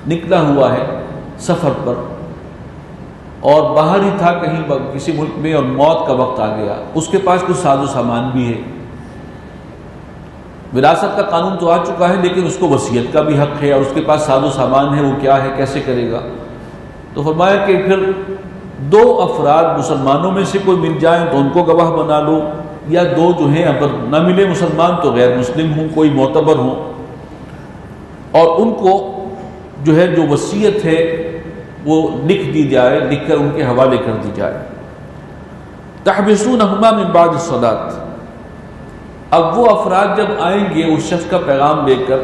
نکلا ہوا ہے سفر پر اور باہر ہی تھا کہیں کسی ملک میں، اور موت کا وقت آ گیا، اس کے پاس کچھ ساز و سامان بھی ہے، وراثت کا قانون تو آ چکا ہے لیکن اس کو وصیت کا بھی حق ہے، اور اس کے پاس ساز و سامان ہے، وہ کیا ہے، کیسے کرے گا؟ تو فرمایا کہ پھر دو افراد مسلمانوں میں سے کوئی مل جائیں تو ان کو گواہ بنا لو، یا دو جو ہیں اگر نہ ملے مسلمان تو غیر مسلم ہوں، کوئی معتبر ہوں، اور ان کو جو ہے جو وصیت ہے وہ لکھ دی جائے، لکھ کر ان کے حوالے کر دی جائے۔ تحبسونہما من بعد الصلاۃ، اب وہ افراد جب آئیں گے اس شخص کا پیغام لے کر،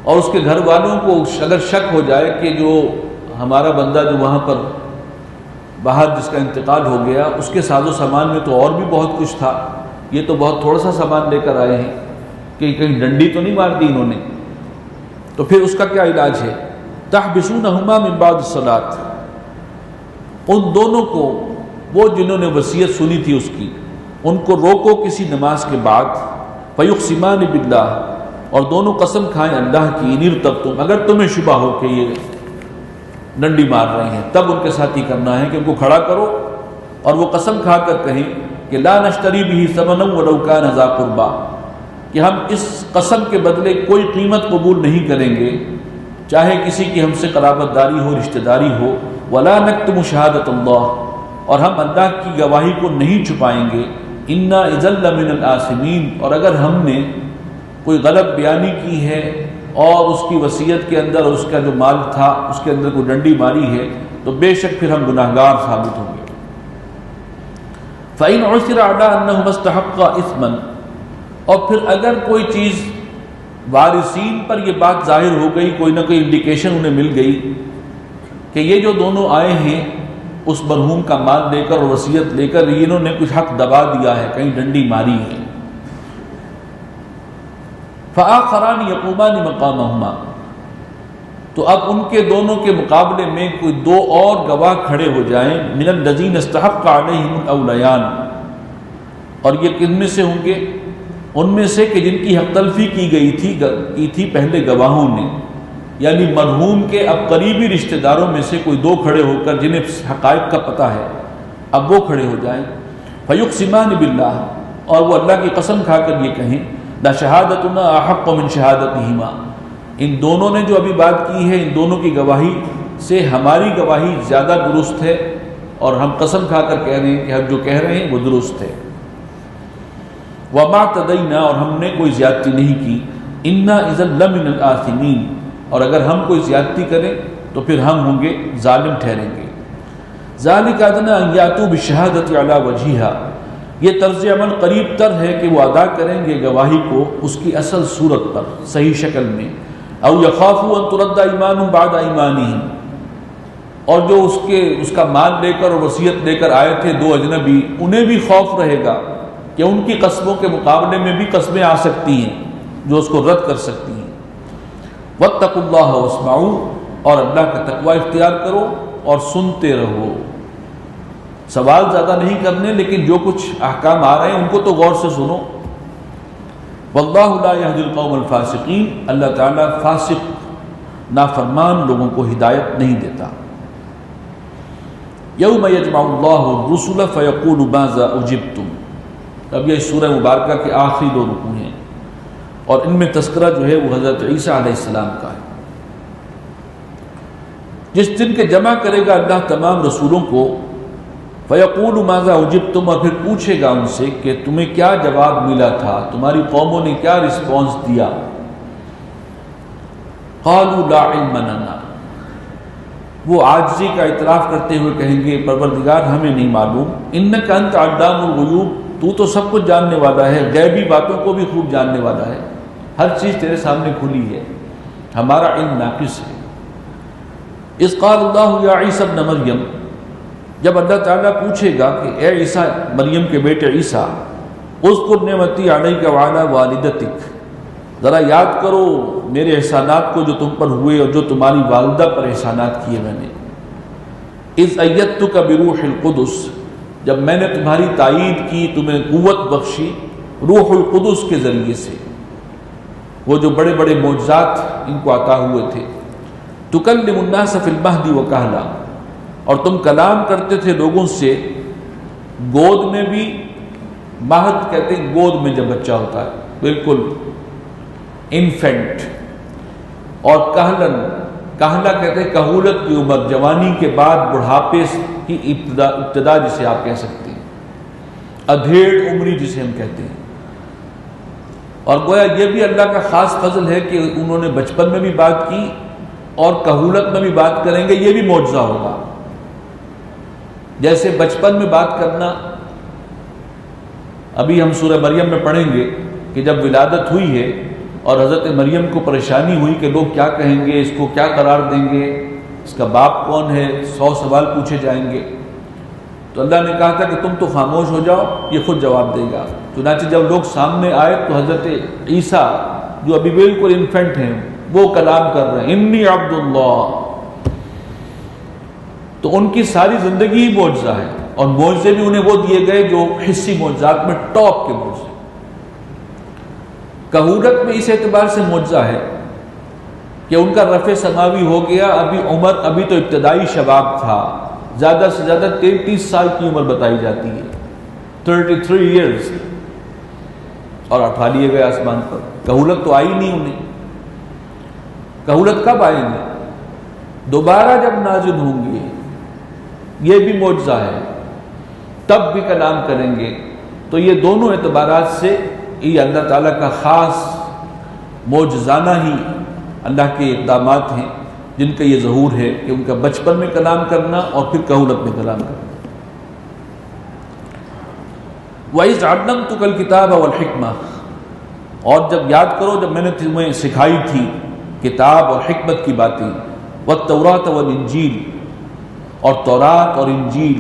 اور اس کے گھر والوں کو اگر شک ہو جائے کہ جو ہمارا بندہ جو وہاں پر باہر جس کا انتقال ہو گیا، اس کے ساز و سامان میں تو اور بھی بہت کچھ تھا، یہ تو بہت تھوڑا سا سامان لے کر آئے ہیں، کہ کہیں ڈنڈی تو نہیں مار دی انہوں نے، تو پھر اس کا کیا علاج ہے؟ تحبسونہما من بعد الصلاۃ، ان دونوں کو، وہ جنہوں نے وصیت سنی تھی اس کی، ان کو روکو کسی نماز کے بعد، فیقسمان باللہ، اور دونوں قسم کھائیں اللہ کی، ان ارتبتم، اگر تمہیں شبہ ہو کہ یہ ڈنڈی مار رہے ہیں، تب ان کے ساتھ ہی کرنا ہے کہ ان کو کھڑا کرو اور وہ قسم کھا کر کہیں کہ لا نشتری بہ ثمنا ولو کان ذا قربی، کہ ہم اس قسم کے بدلے کوئی قیمت قبول نہیں کریں گے چاہے کسی کی ہم سے قرابت داری ہو، رشتہ داری ہو، ولا نکتم شہادت اللہ، اور ہم اللہ کی گواہی کو نہیں چھپائیں گے، انا اذا لمن الآثمین، اور اگر ہم نے کوئی غلط بیانی کی ہے اور اس کی وصیت کے اندر اس کا جو مال تھا اس کے اندر کوئی ڈنڈی ماری ہے تو بے شک پھر ہم گناہگار ثابت ہوں گے۔ فَإِنْ عُثِرَ عَلَىٰ أَنَّهُمَا اسْتَحَقَّا إِثْمًا، اور پھر اگر کوئی چیز وارثین پر یہ بات ظاہر ہو گئی، کوئی نہ کوئی انڈیکیشن انہیں مل گئی کہ یہ جو دونوں آئے ہیں اس مرحوم کا مال لے کر اور وصیت لے کر انہوں نے کچھ حق دبا دیا ہے، کہیں ڈنڈی ماری ہے، فآخران یقومان مقامہما، تو اب ان کے دونوں کے مقابلے میں کوئی دو اور گواہ کھڑے ہو جائیں، من الذین استحق علیہم الاولیان، اور یہ کن میں سے ہوں گے؟ ان میں سے کہ جن کی حق تلفی کی گئی تھی پہلے گواہوں نے، یعنی مرحوم کے اب قریبی رشتہ داروں میں سے کوئی دو کھڑے ہو کر جنہیں حقائق کا پتہ ہے، اب وہ کھڑے ہو جائیں، فیقسمان باللہ، اور وہ اللہ کی قسم کھا کر یہ کہیں، لشہادتنا احق من شہادتہما، ان دونوں نے جو ابھی بات کی ہے ان دونوں کی گواہی سے ہماری گواہی زیادہ درست ہے، اور ہم قسم کھا کر کہہ رہے ہیں کہ ہم جو کہہ رہے ہیں وہ درست ہے، وما اعتدینا، اور ہم نے کوئی زیادتی نہیں کی، انا اذا لمن الآثمین، اور اگر ہم کوئی زیادتی کریں تو پھر ہم ہوں گے ظالم ٹھہریں گے۔ ذالک ادنی ان یاتوا بالشہادۃ علی وجہہا، یہ طرز عمل قریب تر ہے کہ وہ ادا کریں گے گواہی کو اس کی اصل صورت پر، صحیح شکل میں، او یخافوا ان ترد ایمان بعد ایمانہم، اور جو اس کا مال لے کر اور وصیت لے کر آئے تھے دو اجنبی، انہیں بھی خوف رہے گا کہ ان کی قسموں کے مقابلے میں بھی قسمیں آ سکتی ہیں جو اس کو رد کر سکتی ہیں۔ واتقوا اللہ واسمعوا، اور اللہ کا تقوی اختیار کرو اور سنتے رہو، سوال زیادہ نہیں کرنے لیکن جو کچھ احکام آ رہے ہیں ان کو تو غور سے سنو۔ واللہ لا یہدی القوم الفاسقین، اللہ تعالیٰ فاسق نافرمان لوگوں کو ہدایت نہیں دیتا۔ یوم یجمع اللہ الرسل فیقول ماذا اجبتم، اب یہ سورہ مبارکہ کے آخری دو رکوع ہیں۔ اور ان میں تذکرہ جو ہے وہ حضرت عیسیٰ علیہ السلام کا ہے۔ جس دن کے جمع کرے گا اللہ تمام رسولوں کو، فَيَقُولُ مَاذَا أُجِبْتُمْ، اور پھر پوچھے گا ان سے کہ تمہیں کیا جواب ملا تھا، تمہاری قوموں نے کیا رسپانس دیا۔ قَالُوا لَا عِلْمَ لَنَا، وہ عاجزی کا اعتراف کرتے ہوئے کہیں گے پروردگار ہمیں نہیں معلوم، اِنَّكَ أَنْتَ عَلَّامُ الْغُیُوب، تو تو سب کچھ جاننے والا ہے، غیبی باتوں کو بھی خوب جاننے والا ہے، ہر چیز تیرے سامنے کھلی ہے، ہمارا علم ناقص ہے۔ اذ قال اللہ یا عیسیٰ ابن مریم، جب اللہ تعالیٰ پوچھے گا کہ اے عیسیٰ مریم کے بیٹے عیسیٰ، اذکر نعمتی علیک وعلی والدتک، ذرا یاد کرو میرے احسانات کو جو تم پر ہوئے اور جو تمہاری والدہ پر احسانات کیے میں نے۔ اذ ایدتک بروح القدس، جب میں نے تمہاری تائید کی، تمہیں قوت بخشی روح القدس کے ذریعے سے، وہ جو بڑے بڑے معجزات ان کو عطا ہوئے تھے۔ تکلم الناس فی المہد وکہلا، اور تم کلام کرتے تھے لوگوں سے گود میں بھی، مہد کہتے ہیں گود میں جب بچہ ہوتا ہے، بالکل انفینٹ، اور کہلن، کہلا کہتے ہیں کہولت کی عمر، جوانی کے بعد بڑھاپے کی ابتدا جسے آپ کہہ سکتے ہیں، ادھیڑ عمری جسے ہم کہتے ہیں۔ اور گویا یہ بھی اللہ کا خاص فضل ہے کہ انہوں نے بچپن میں بھی بات کی اور کہولت میں بھی بات کریں گے، یہ بھی معجزہ ہوگا۔ جیسے بچپن میں بات کرنا، ابھی ہم سورہ مریم میں پڑھیں گے کہ جب ولادت ہوئی ہے اور حضرت مریم کو پریشانی ہوئی کہ لوگ کیا کہیں گے، اس کو کیا قرار دیں گے، اس کا باپ کون ہے، 100 سوال پوچھے جائیں گے، تو اللہ نے کہا تھا کہ تم تو خاموش ہو جاؤ، یہ خود جواب دے گا۔ چنانچہ جب لوگ سامنے آئے تو حضرت عیسیٰ جو ابھی بالکل انفینٹ ہیں وہ کلام کر رہے ہیں، انی عبد اللہ، تو ان کی ساری زندگی ہی معجزہ ہے، اور معجزے بھی انہیں وہ دیے گئے جو حسی معجزات میں ٹاپ کے معجزے۔ کہولت میں اس اعتبار سے معجزہ ہے کہ ان کا رفع سماوی ہو گیا، ابھی عمر ابھی تو ابتدائی شباب تھا، زیادہ سے زیادہ 33 سال کی عمر بتائی جاتی ہے، 33 ایئرز، اور اٹھا لیے گئے آسمان پر۔ کہولت تو آئی نہیں انہیں، کہولت کب آئیں گے؟ دوبارہ جب نازل ہوں گے، یہ بھی معجزہ ہے، تب بھی کلام کریں گے۔ تو یہ دونوں اعتبارات سے یہ اللہ تعالیٰ کا خاص معجزانہ ہی اللہ کے اقدامات ہیں جن کا یہ ظہور ہے کہ ان کا بچپن میں کلام کرنا اور پھر کہولت میں کلام کرنا۔ وَإِذْ عَلَّمْتُكَ الْكِتَابَ وَالْحِكْمَةَ، اور جب یاد کرو جب میں نے تمہیں سکھائی تھی کتاب اور حکمت کی باتیں، وَالتَّوْرَاةَ وَالْإِنْجِيلَ، اور تورات اور انجیل۔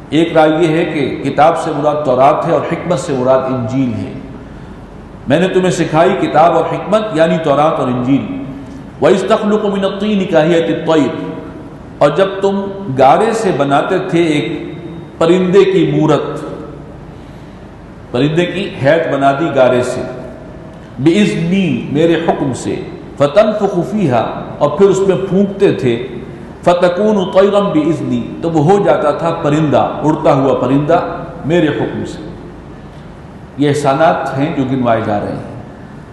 ایک رائے یہ ہے کہ کتاب سے مراد تورات ہے اور حکمت سے مراد انجیل ہے۔ میں نے تمہیں سکھائی کتاب اور حکمت یعنی تورات اور انجیل۔ وَإِذْ تَخْلُقُ مِنَ الطِّينِ كَهَيْئَةِ الطَّيْرِ، اور جب تم گارے سے بناتے تھے ایک پرندے کی مورت، پرندے کی ہیئت بنا دی گارے سے، بِإِذْنِي، میرے حکم سے، فَتَنفُخُ فِيهَا، اور پھر اس میں پھونکتے تھے، فَتَكُونُ طَيْرًا بِإِذْنِي، تو وہ ہو جاتا تھا پرندہ، اڑتا ہوا پرندہ میرے حکم سے۔ یہ احسانات ہیں جو گنوائے جا رہے ہیں۔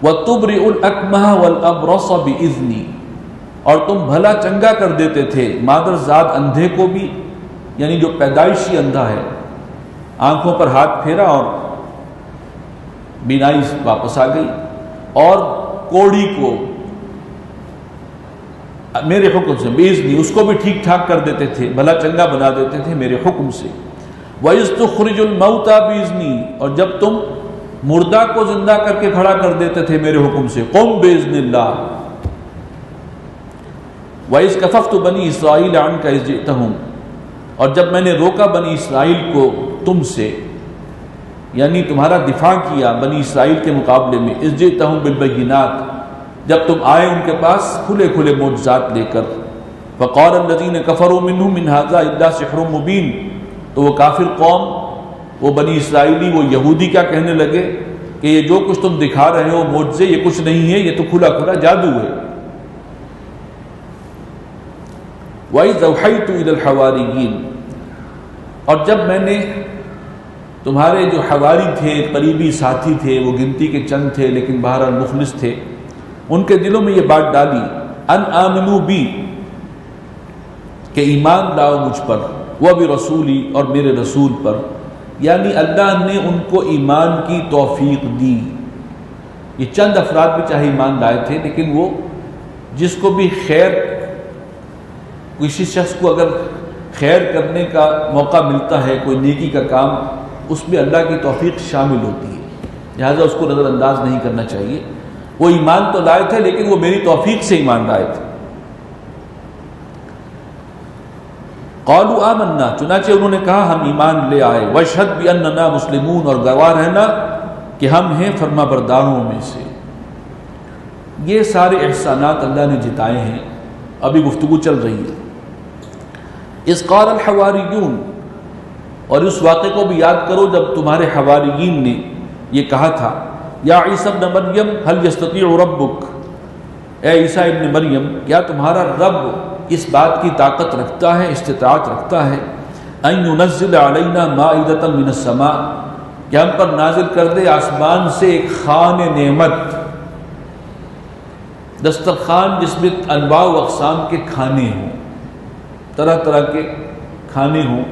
وَتُبْرِئُ الْأَكْمَحَ وَالْأَبْرَصَ بِإِذْنِي، اور تم بھلا چنگا کر دیتے تھے مادرزاد اندھے کو بھی، یعنی جو پیدائشی اندھا ہے، آنکھوں پر ہاتھ پھیرا اور بینائی واپس آ گئی، اور کوڑی کو میرے حکم سے، بِإِذْنِي، اس کو بھی ٹھیک ٹھاک کر دیتے تھے، بھلا چنگا بنا دیتے تھے میرے حکم سے۔ وَإِذْ تُخْرِجُ الْمَوْتَى بِإِذْنِي، اور جب تم مردہ کو زندہ کر کے کھڑا کر دیتے تھے میرے حکم سے، قُمْ بِإِذْنِ اللَّهِ۔ وَإِذْ كَفَفْتُ بَنِي إِسْرَائِيلَ عَنْكَ إِذْ جِئْتَهُمْ، اور جب میں نے روکا بنی اسرائیل کو تم سے، یعنی تمہارا دفاع کیا بنی اسرائیل کے مقابلے میں، إِذْ جِئْتَهُمْ بِالْبَيِّنَاتِ، جب تم آئے ان کے پاس کھلے کھلے معجزات لے کر۔ فَقَالَ الَّذِينَ كَفَرُوا مِنْهُمْ إِنْ هَذَا إِلَّا سِحْرٌ مُبِينٌ، تو وہ کافر قوم، وہ بنی اسرائیلی، وہ یہودی کیا کہنے لگے کہ یہ جو کچھ تم دکھا رہے ہو معجزے، یہ کچھ نہیں ہے، یہ تو کھلا کھلا جادو ہے۔ وَإِذْ أَوْحَيْتُ إِلَى الْحَوَارِيِّينَ، اور جب میں نے تمہارے جو حواری تھے، قریبی ساتھی تھے، وہ گنتی کے چند تھے لیکن بہرحال مخلص تھے، ان کے دلوں میں یہ بات ڈالی ان آمنو بی، کہ ایمان لاؤ مجھ پر، وہ بھی رسولی، اور میرے رسول پر، یعنی اللہ نے ان کو ایمان کی توفیق دی۔ یہ چند افراد بھی چاہے ایمان لائے تھے، لیکن وہ جس کو بھی خیر، کسی شخص کو اگر خیر کرنے کا موقع ملتا ہے، کوئی نیکی کا کام، اس میں اللہ کی توفیق شامل ہوتی ہے، لہذا اس کو نظر انداز نہیں کرنا چاہیے۔ وہ ایمان تو لائے تھے لیکن وہ میری توفیق سے ایمان لائے تھے۔ قالوا آمنا، چنانچہ انہوں نے کہا ہم ایمان لے آئے، واشہد باننا مسلمون، اور گواہ رہنا کہ ہم ہیں فرما برداروں میں سے۔ یہ سارے احسانات اللہ نے جتائے ہیں، ابھی گفتگو چل رہی ہے۔ اذ قال الحواریون، اور اس واقعے کو بھی یاد کرو جب تمہارے حواریین نے یہ کہا تھا، یا عیسیٰ ابن مریم هل یستطیع ربک، اے عیسیٰ ابن مریم کیا تمہارا رب اس بات کی طاقت رکھتا ہے، استطاعت رکھتا ہے، ان ينزل علینا مائدۃ من السماء، کہ ہم پر نازل کر دے آسمان سے ایک خوان نعمت، دسترخوان جس میں انواع و اقسام کے کھانے ہوں، طرح طرح کے کھانے ہوں۔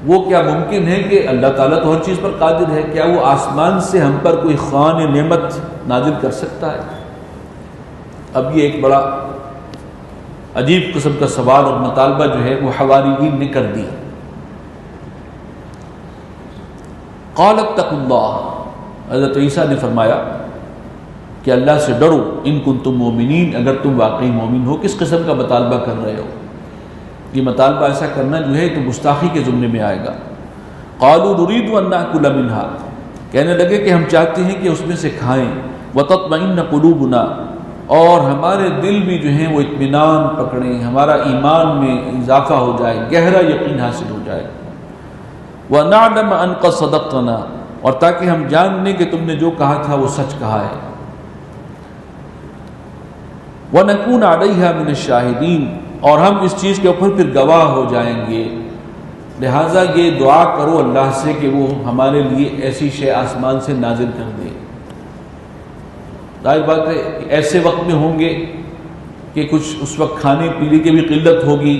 وہ کیا ممکن ہے کہ اللہ تعالیٰ تو ہر چیز پر قادر ہے، کیا وہ آسمان سے ہم پر کوئی خوان نعمت نازل کر سکتا ہے؟ اب یہ ایک بڑا عجیب قسم کا سوال اور مطالبہ جو ہے وہ حواریین نے کر دی۔ قال اتقوا اللہ، حضرت عیسیٰ نے فرمایا کہ اللہ سے ڈرو، ان کنتم مؤمنین، اگر تم واقعی مومن ہو۔ کس قسم کا مطالبہ کر رہے ہو؟ یہ مطالبہ ایسا کرنا جو ہے تو گستاخی کے ضمن میں آئے گا۔ قالوا نريد ان ناكل منها، کہنے لگے کہ ہم چاہتے ہیں کہ اس میں سے کھائیں، وتطمئن قلوبنا، اور ہمارے دل بھی جو ہیں وہ اطمینان پکڑیں، ہمارا ایمان میں اضافہ ہو جائے، گہرا یقین حاصل ہو جائے، ونعلم ان قد صدقتنا، اور تاکہ ہم جان لیں کہ تم نے جو کہا تھا وہ سچ کہا ہے، ونكون عليها من الشاہدین، اور ہم اس چیز کے اوپر پھر گواہ ہو جائیں گے۔ لہٰذا یہ دعا کرو اللہ سے کہ وہ ہمارے لیے ایسی شے آسمان سے نازل کر دے۔ ظاہر بات ہے ایسے وقت میں ہوں گے کہ کچھ اس وقت کھانے پینے کی بھی قلت ہوگی،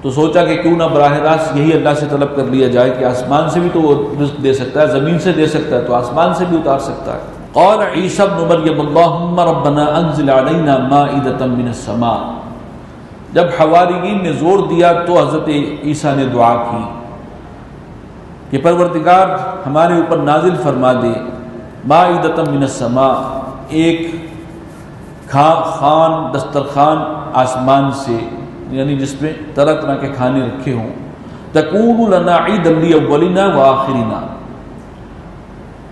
تو سوچا کہ کیوں نہ براہ راست یہی اللہ سے طلب کر لیا جائے کہ آسمان سے بھی تو وہ رزق دے سکتا ہے، زمین سے دے سکتا ہے تو آسمان سے بھی اتار سکتا ہے۔ قال عیسیٰ ابن مریم اللہم ربنا انزل علینا مائدۃ من السماء، جب حواریین نے زور دیا تو حضرت عیسیٰ نے دعا کی کہ پروردگار ہمارے اوپر نازل فرما دے مائدۃ من السماء، ایک خوان، دسترخوان آسمان سے، یعنی جس میں طرح طرح کے کھانے رکھے ہوں، تکون لنا عیدا لاولنا وآخرنا،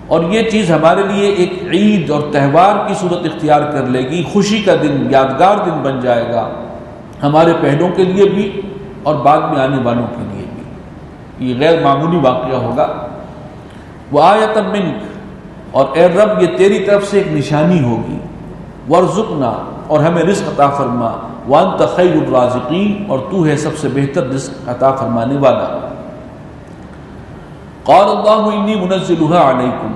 اور یہ چیز ہمارے لیے ایک عید اور تہوار کی صورت اختیار کر لے گی، خوشی کا دن، یادگار دن بن جائے گا ہمارے پہلوں کے لیے بھی اور بعد میں آنے والوں کے لیے بھی۔ یہ غیر معمولی واقعہ ہوگا۔ وآیۃ منک، اور اے رب یہ تیری طرف سے ایک نشانی ہوگی، وارزقنا، اور ہمیں رزق عطا فرما، وانت خیر الرازقین، اور تو ہے سب سے بہتر رزق عطا فرمانے والا۔ قال اللہ انی منزلها علیکم،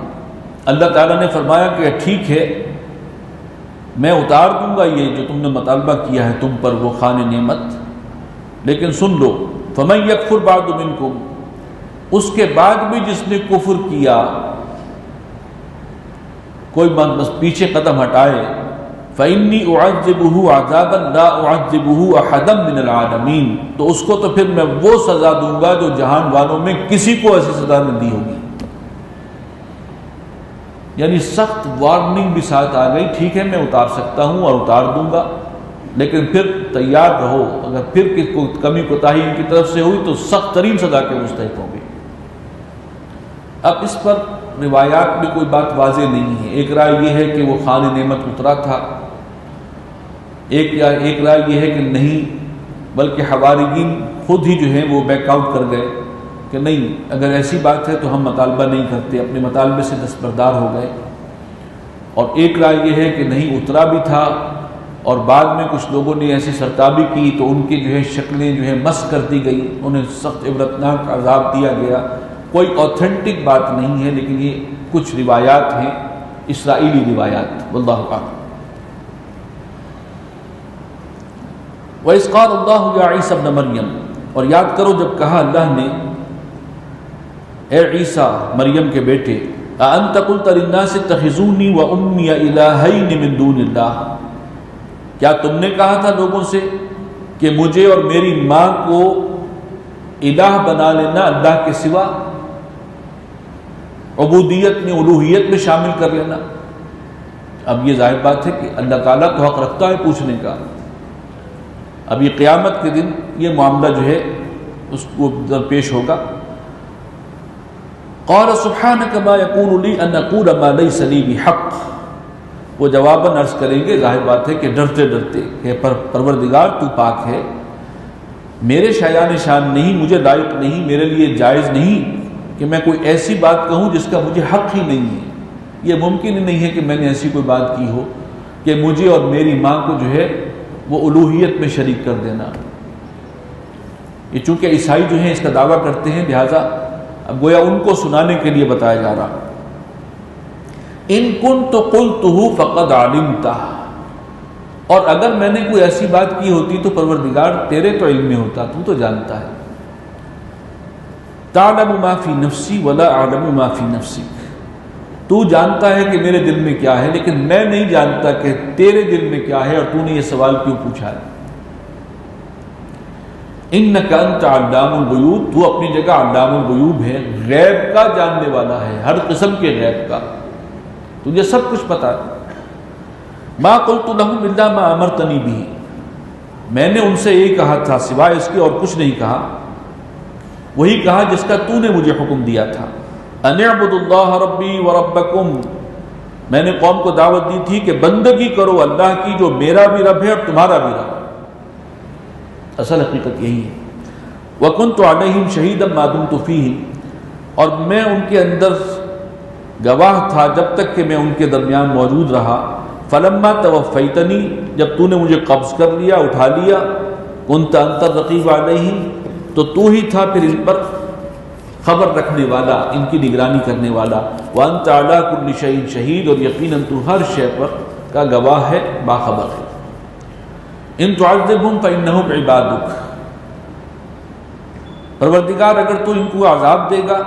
اللہ تعالیٰ نے فرمایا کہ ٹھیک ہے میں اتار دوں گا یہ جو تم نے مطالبہ کیا ہے تم پر، وہ خوان نعمت، لیکن سن لو، فمن یکفر بعد منکم، اس کے بعد بھی جس نے کفر کیا، کوئی بس پیچھے قدم ہٹائے، فإنی أعذبه عذابا لا أعذبه أحدا من العالمین، تو اس کو تو پھر میں وہ سزا دوں گا جو جہان والوں میں کسی کو ایسی سزا نہ دی ہوگی۔ یعنی سخت وارننگ بھی ساتھ آ گئی، ٹھیک ہے میں اتار سکتا ہوں اور اتار دوں گا، لیکن پھر تیار رہو، اگر پھر کوئی کمی کوتاہی ان کی طرف سے ہوئی تو سخت ترین سزا کے مستحق ہوں گے۔ اب اس پر روایات میں کوئی بات واضح نہیں ہے، ایک رائے یہ ہے کہ وہ خوان نعمت اترا تھا، ایک رائے یہ ہے کہ نہیں، بلکہ حواریین خود ہی جو ہیں وہ بیک آؤٹ کر گئے کہ نہیں اگر ایسی بات ہے تو ہم مطالبہ نہیں کرتے، اپنے مطالبے سے دستبردار ہو گئے۔ اور ایک رائے یہ ہے کہ نہیں اترا بھی تھا اور بعد میں کچھ لوگوں نے ایسی سرتابی کی تو ان کی جو ہے شکلیں جو ہے مس کر دی گئی، انہیں سخت عبرتناک عذاب دیا گیا۔ کوئی اوتھینٹک بات نہیں ہے، لیکن یہ کچھ روایات ہیں، اسرائیلی روایات، واللہ اعلم۔ وَإِذْ قَالَ اللَّهُ يَا عِيسَى ابْنَ مَرْيَمَ، اور یاد کرو جب کہا اللہ نے اے عیسیٰ مریم کے بیٹے، أَأَنْتَ قُلْتَ لِلنَّاسِ اتَّخِذُونِي وَأُمِّيَ إِلَٰهَيْنِ مِن دُونِ اللَّهِ، کیا تم نے کہا تھا لوگوں سے کہ مجھے اور میری ماں کو الہ بنا لینا اللہ کے سوا، عبودیت میں الوہیت میں شامل کر لینا؟ اب یہ ظاہر بات ہے کہ اللہ تعالیٰ تو حق رکھتا ہے پوچھنے کا۔ اب یہ قیامت کے دن یہ معاملہ جو ہے اس کو درپیش ہوگا۔ قال سبحانک ما یکون لی ان اقول ما لیس لی بحق، وہ جواباً عرض کریں گے، ظاہر بات ہے کہ ڈرتے ڈرتے کہ پروردگار تو پاک ہے، میرے شایان شان نہیں، مجھے لائق نہیں، میرے لیے جائز نہیں کہ میں کوئی ایسی بات کہوں جس کا مجھے حق ہی نہیں ہے۔ یہ ممکن ہی نہیں ہے کہ میں نے ایسی کوئی بات کی ہو کہ مجھے اور میری ماں کو جو ہے وہ الوہیت میں شریک کر دینا۔ یہ چونکہ عیسائی جو ہیں اس کا دعویٰ کرتے ہیں، لہٰذا اب گویا ان کو سنانے کے لیے بتایا جا رہا۔ ان کنت قلتہ فقد علمتہ، اور اگر میں نے کوئی ایسی بات کی ہوتی تو پروردگار تیرے تو علم میں ہوتا، تو جانتا ہے۔ تعلم ما فی نفسی ولا اعلم ما فی نفسک، تو جانتا ہے کہ میرے دل میں کیا ہے، لیکن میں نہیں جانتا کہ تیرے دل میں کیا ہے، اور تو نے یہ سوال کیوں پوچھا ہے۔ انک انت علام الغیوب، تو اپنی جگہ علام الغیوب ہے، غیب کا جاننے والا ہے، ہر قسم کے غیب کا، تجھے سب کچھ پتا ہے۔ ما قلت لهم الا ما امرتنی به، میں نے ان سے یہی کہا تھا سوائے اس کے اور کچھ نہیں کہا، وہی کہا جس کا تو نے مجھے حکم دیا تھا۔ ان اعبدوا اللہ ربی وربکم، میں نے قوم کو دعوت دی تھی کہ بندگی کرو اللہ کی جو میرا بھی رب ہے اور تمہارا بھی رب ہے۔ اصل حقیقت یہی ہے۔ وَكُنْتُ عَلَيْهِمْ شَهِيدًا مَا دُمْتُ فِيهِمْ، اور میں ان کے اندر گواہ تھا جب تک کہ میں ان کے درمیان موجود رہا۔ فَلَمَّا تَوَفَّيْتَنِي، جب تو نے مجھے قبض کر لیا، اٹھا لیا، كُنْتَ أَنْتَ الرَّقِيبُ عَلَيْهِمْ، تو تو ہی تھا پھر ان پر خبر رکھنے والا، ان کی نگرانی کرنے والا۔ وَأَنْتَ عَلَىٰ كُلِّ شَيْءٍ شَهِيدٌ، اور یقیناً تو ہر شے پر کا گواہ ہے، باخبر ہے۔ ان تعذبهم فإنهم عبادک، پروردگار اگر تو ان کو عذاب دے گا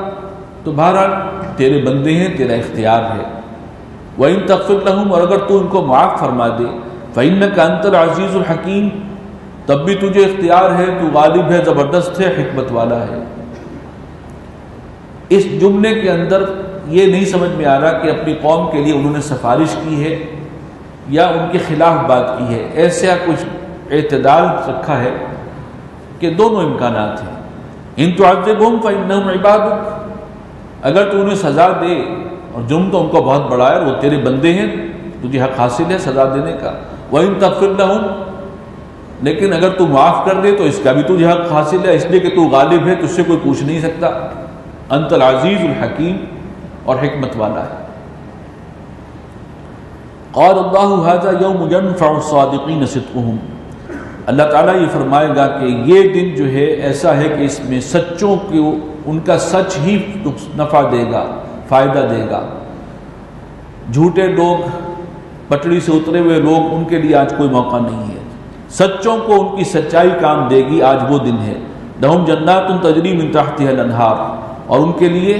تو بہرحال تیرے بندے ہیں، تیرا اختیار ہے۔ وَإِن تغفر لهم، اور اگر تو ان کو معاف فرما دے، فإنک انت العزیز الحکیم، تب بھی تجھے اختیار ہے، تو غالب ہے، زبردست ہے، حکمت والا ہے۔ اس جملے کے اندر یہ نہیں سمجھ میں آ رہا کہ اپنی قوم کے لیے انہوں نے سفارش کی ہے یا ان کے خلاف بات کی ہے، ایسا کچھ اعتدال رکھا ہے کہ دونوں امکانات ہیں۔ ان تعذبهم فإنهم عبادک، اگر تو انہیں سزا دے، اور جرم تو ان کو بہت بڑا ہے، وہ تیرے بندے ہیں، تجھے حق حاصل ہے سزا دینے کا۔ وَإِن تغفر لهم، لیکن اگر تو معاف کر دے تو اس کا بھی تجھے حق حاصل ہے، اس لیے کہ تو غالب ہے، تجھ سے کوئی پوچھ نہیں سکتا۔ انت العزیز الحکیم، اور حکمت والا ہے۔ قال اللہ ھذا یوم ینفع الصادقین صدقہم، اللہ تعالیٰ یہ فرمائے گا کہ یہ دن جو ہے ایسا ہے کہ اس میں سچوں کو ان کا سچ ہی نفع دے گا، فائدہ دے گا۔ جھوٹے لوگ، پٹڑی سے اترے ہوئے لوگ، ان کے لیے آج کوئی موقع نہیں ہے۔ سچوں کو ان کی سچائی کام دے گی، آج وہ دن ہے۔ لہم جنات تجری من تحتها الانہار، اور ان کے لیے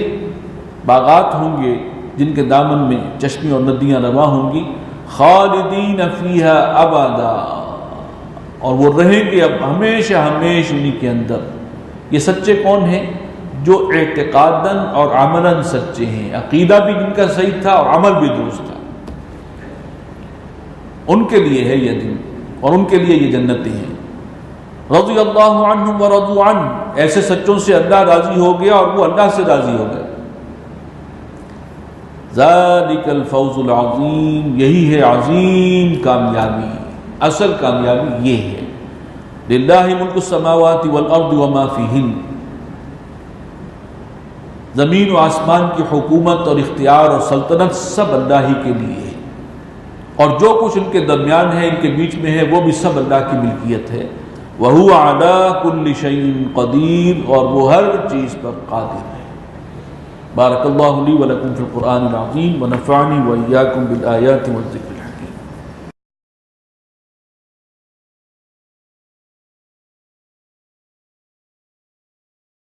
باغات ہوں گے جن کے دامن میں چشمے اور ندیاں رواں ہوں گی۔ خالدین فیہا ابدا، اور وہ رہیں گے اب ہمیشہ ہمیشہ انہی کے اندر۔ یہ سچے کون ہیں؟ جو اعتقاداً اور عملاً سچے ہیں، عقیدہ بھی جن کا صحیح تھا اور عمل بھی درست تھا، ان کے لیے ہے یہ دن، اور ان کے لیے یہ جنتیں ہیں۔ رضی اللہ عنہم ورضوا عنہ، ایسے سچوں سے اللہ راضی ہو گیا اور وہ اللہ سے راضی ہو گئے۔ ذالک الفوز العظیم، یہی ہے عظیم کامیابی، اصل کامیابی یہ ہے۔ للہ ملک السماوات والارض وما فیہن، زمین و آسمان کی حکومت اور اختیار اور سلطنت سب اللہ ہی کے لیے ہے، اور جو کچھ ان کے درمیان ہے، ان کے بیچ میں ہے، وہ بھی سب اللہ کی ملکیت ہے۔ وَهُوَ عَلَىٰ كُلِّ شَيْءٍ قَدِيرٌ، اور وہ ہر چیز پر قادر ہے۔ بارک اللہ لی ولکم فی القرآن العظیم ونفعنی وإیاکم بالآیات والذکر